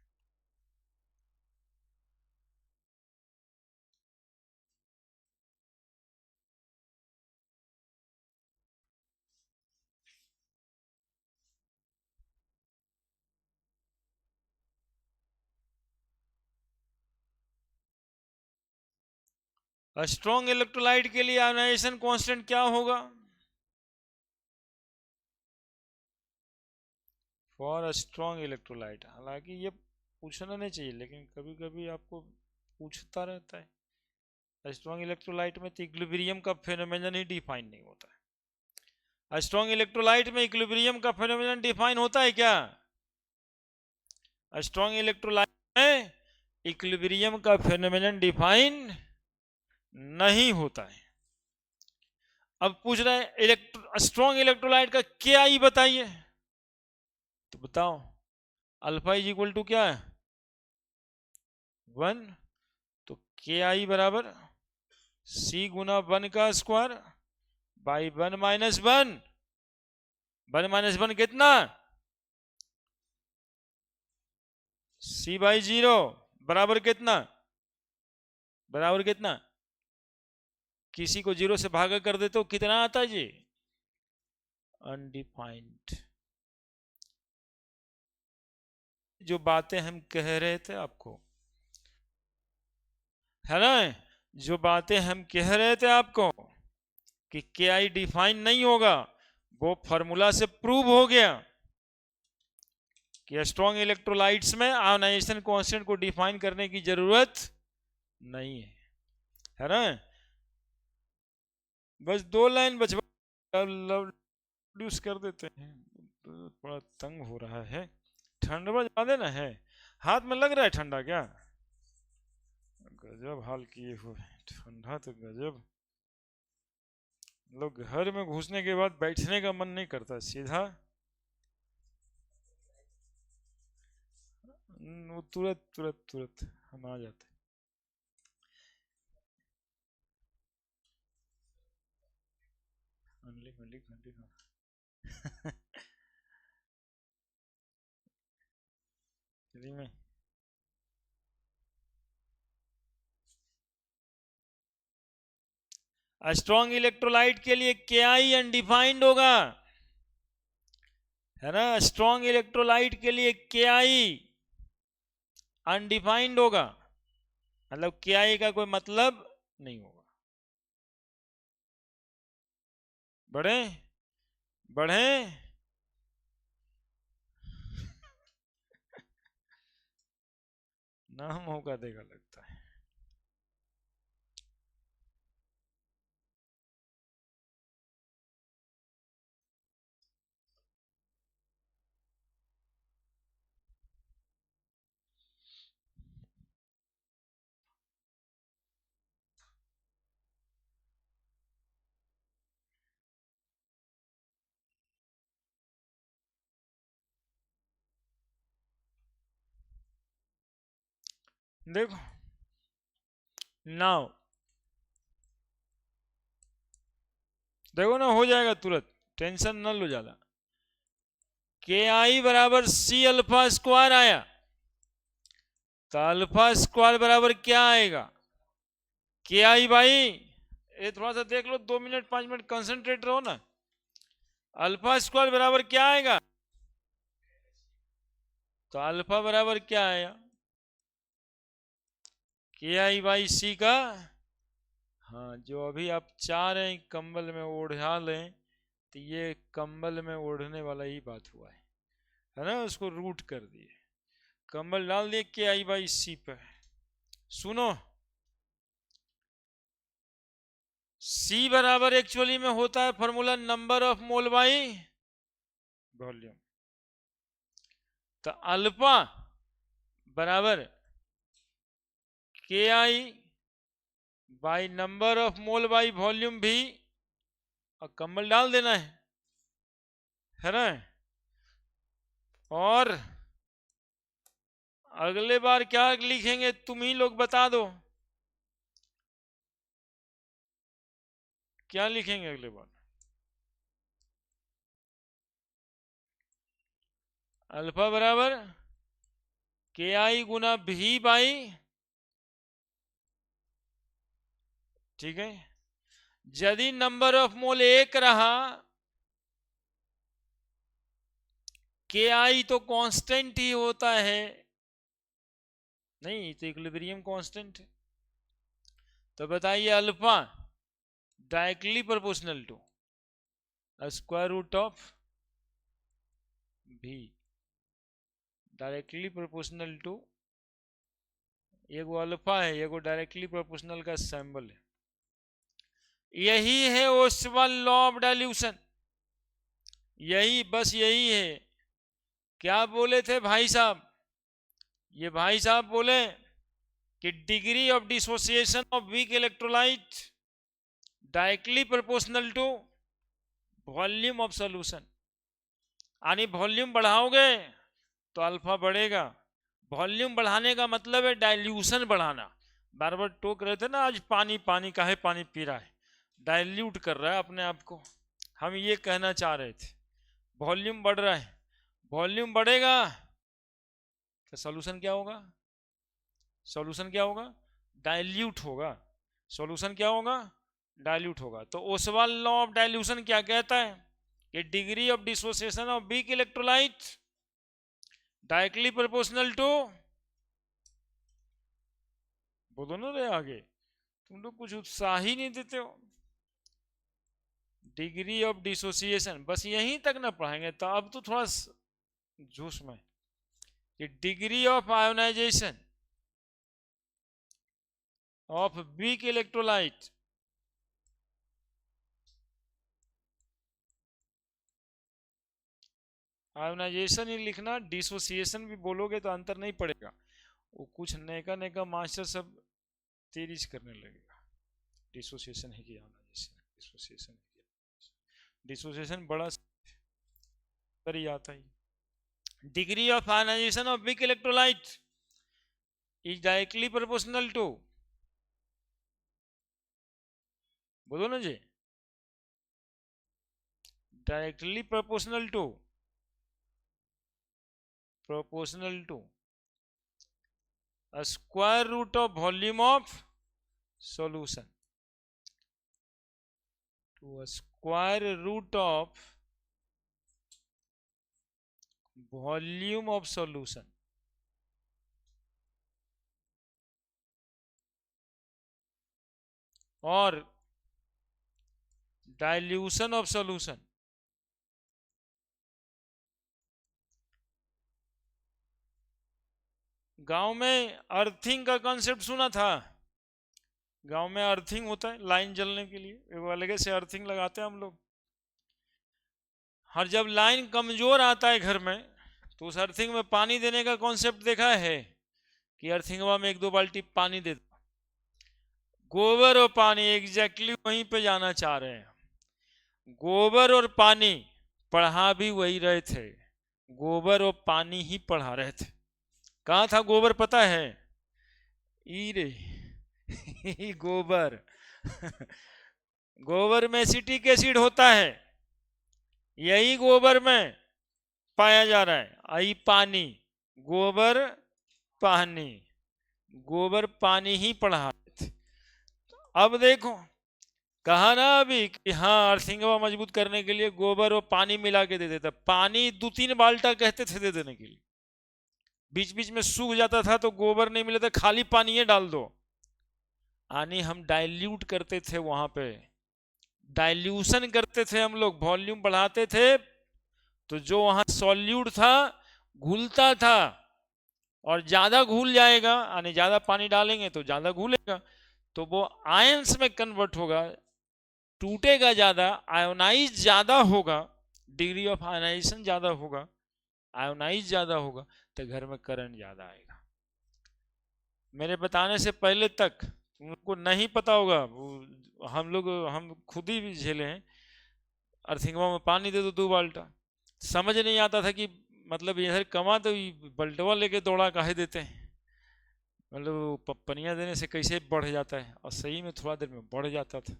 [SPEAKER 1] स्ट्रॉन्ग इलेक्ट्रोलाइट के लिए आयोनाइजेशन कांस्टेंट क्या होगा? फॉर स्ट्रॉन्ग इलेक्ट्रोलाइट, हालांकि ये पूछना नहीं चाहिए लेकिन कभी कभी आपको पूछता रहता है। स्ट्रॉन्ग इलेक्ट्रोलाइट में तो इक्विलिब्रियम का फेनोमेनन ही डिफाइन नहीं होता है। स्ट्रॉन्ग इलेक्ट्रोलाइट में इक्विलिब्रियम का फेनोमेनन डिफाइन होता है क्या? स्ट्रॉन्ग इलेक्ट्रोलाइट में इक्विलिब्रियम का फेनोमेनन डिफाइन नहीं होता है। अब पूछ रहे हैं स्ट्रॉन्ग इलेक्ट्रोलाइट का क्या ही बताइए, तो बताओ अल्फा इज इक्वल टू क्या है 1, तो के आई बराबर सी गुना 1 का स्क्वायर बाई 1 - 1। 1 - 1 कितना? C/0 बराबर कितना, बराबर कितना, किसी को 0 से भागा कर दे तो कितना आता है जी, अनडिफाइंड। जो बातें हम कह रहे थे आपको, है ना, जो बातें हम कह रहे थे आपको कि के आई डिफाइन नहीं होगा, वो फॉर्मूला से प्रूव हो गया कि स्ट्रॉन्ग इलेक्ट्रोलाइट्स में आयोनाइजेशन कांस्टेंट को डिफाइन करने की जरूरत नहीं है ना। बस 2 लाइन बचवा कर देते हैं, तो थोड़ा तंग हो रहा है, ठंडा ज्यादा ना है, हाथ में लग रहा है ठंडा क्या, गजब हाल किए हुए, ठंडा तो गजब, लोग घर में घुसने के बाद बैठने का मन नहीं करता, सीधा वो तुरंत तुरंत तुरंत हम आ जाते। में स्ट्रॉन्ग इलेक्ट्रोलाइट के लिए के आई अनडिफाइंड होगा, है ना, स्ट्रॉन्ग इलेक्ट्रोलाइट के लिए के आई अनडिफाइंड होगा, मतलब के आई का कोई मतलब नहीं होगा। बढ़े बढ़े नाम होगा देगा लगता है। देखो नाउ, देखो ना, हो जाएगा तुरंत, टेंशन न लो ज्यादा। के आई बराबर सी अल्फा स्क्वायर आया, तो अल्फा स्क्वायर बराबर क्या आएगा, के आई बाई, ये थोड़ा सा देख लो, 2 मिनट 5 मिनट कंसंट्रेट रहो ना, अल्फा स्क्वायर बराबर क्या आएगा, तो अल्फा बराबर क्या आया, के आई बाई सी का, हाँ, जो अभी आप चाह रहे हैं कंबल में ओढ़ा लें, तो ये कंबल में ओढ़ने वाला ही बात हुआ है ना, उसको रूट कर दिए, कंबल डाल दिए के आई बाई सी पे। सुनो, सी बराबर एक्चुअली में होता है formula number of mole by volume, तो अल्फा बराबर K i by number of mole by volume भी, और कंबल डाल देना है ना, और अगले बार क्या लिखेंगे तुम ही लोग बता दो, क्या लिखेंगे अगले बार, अल्फा बराबर के आई गुना भी बाई, ठीक है, यदि नंबर ऑफ मोल 1 रहा, के आई तो कांस्टेंट ही होता है, नहीं तो इक्विलिब्रियम कांस्टेंट है, तो बताइए alpha directly proportional to square root of भी, डायरेक्टली प्रोपोर्शनल टू, एगो अल्फा है, एगो डायरेक्टली प्रोपोर्शनल का सिंबल है, यही है ओस्टर्न लॉ ऑफ डाइल्यूशन, यही बस यही है। क्या बोले थे भाई साहब, ये भाई साहब बोले कि degree of dissociation of weak electrolyte directly proportional to volume of solution, यानी वॉल्यूम बढ़ाओगे तो अल्फा बढ़ेगा, वॉल्यूम बढ़ाने का मतलब है डाइल्यूशन बढ़ाना, बार बार टोक रहे थे ना आज, पानी पानी काहे पानी पी रहा है, डाइल्यूट कर रहा है अपने आप को, हम ये कहना चाह रहे थे, वॉल्यूम बढ़ रहा है, वॉल्यूम बढ़ेगा तो सॉल्यूशन क्या होगा? सॉल्यूशन क्या होगा? डाइल्यूट होगा। सॉल्यूशन क्या होगा? डाइल्यूट होगा। तो ओसवाल लॉ ऑफ डाइल्यूशन क्या कहता है कि degree of dissociation of weak electrolyte directly proportional to, बोलो ना रे आगे, तुम लोग कुछ उत्साह ही नहीं देते हो। डिग्री ऑफ डिसोसिएशन, बस यहीं तक ना पढ़ाएंगे तो अब तो थोड़ा जोश में, कि degree of ionization of weak electrolyte ionization ही लिखना, डिसोसिएशन भी बोलोगे तो अंतर नहीं पड़ेगा। वो कुछ नेका नेका मास्टर सब तेरीज करने लगेगा। डिसोसिएशन है कि आयोनाइजेशन, डिसोसिएशन है कि डिसोसिएशन बड़ा सर ही आता ही। Degree of ionization of weak electrolyte is directly proportional to, बोलो ना जी, directly proportional to square root of volume of solution, to square root of volume of solution. और डाइल्यूशन ऑफ सॉल्यूशन, गांव में अर्थिंग का कॉन्सेप्ट सुना था? गांव में अर्थिंग होता है लाइन जलने के लिए, एक अलग से अर्थिंग लगाते हैं हम लोग। हर जब लाइन कमजोर आता है घर में तो उस अर्थिंग में पानी देने का कॉन्सेप्ट देखा है कि अर्थिंगवा में 1-2 बाल्टी पानी दे दो। गोबर और पानी एग्जैक्टली वहीं पे जाना चाह रहे हैं। गोबर और पानी पढ़ा भी वही रहे थे, गोबर और पानी ही पढ़ा रहे थे। कहाँ था गोबर पता है? ईरे गोबर गोबर में एसिटिक एसिड होता है, यही गोबर में पाया जा रहा है। आई पानी, गोबर पानी, गोबर पानी ही पढ़ा। अब देखो कहा ना अभी कि हाँ अर्थिंगवा मजबूत करने के लिए गोबर और पानी मिला के दे देता। पानी 2-3 बाल्टा कहते थे दे देने के लिए, बीच बीच में सूख जाता था तो गोबर नहीं मिला था, खाली पानी है डाल दो। यानी हम डाइल्यूट करते थे, वहां पे डाइल्यूशन करते थे हम लोग, वॉल्यूम बढ़ाते थे तो जो वहां सॉल्यूट था घुलता था, और ज्यादा घुल जाएगा यानी ज्यादा पानी डालेंगे तो ज्यादा घुलेगा, तो वो आयंस में कन्वर्ट होगा, टूटेगा ज्यादा, आयोनाइज ज्यादा होगा, डिग्री ऑफ आयोनाइजेशन ज्यादा होगा, आयोनाइज ज्यादा होगा तो घर में करंट ज्यादा आएगा। मेरे बताने से पहले तक उनको नहीं पता होगा, हम खुद ही भी झेले हैं। अर्थिंगवा में पानी दे दो 2 बाल्टा, समझ नहीं आता था कि मतलब इधर कमा तो बल्टवा लेके दौड़ा काहे देते हैं, मतलब पनिया देने से कैसे बढ़ जाता है, और सही में थोड़ा देर में बढ़ जाता था।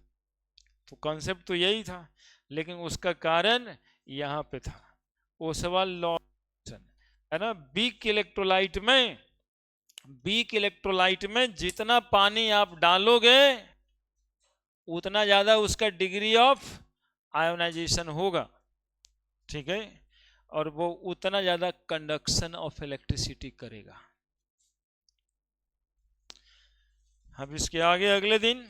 [SPEAKER 1] तो कॉन्सेप्ट तो यही था, लेकिन उसका कारण यहाँ पे था, ओसवाल लॉ है ना। वीक इलेक्ट्रोलाइट में जितना पानी आप डालोगे उतना ज्यादा उसका डिग्री ऑफ आयोनाइजेशन होगा, ठीक है, और वो उतना ज्यादा कंडक्शन ऑफ इलेक्ट्रिसिटी करेगा। अब इसके आगे अगले दिन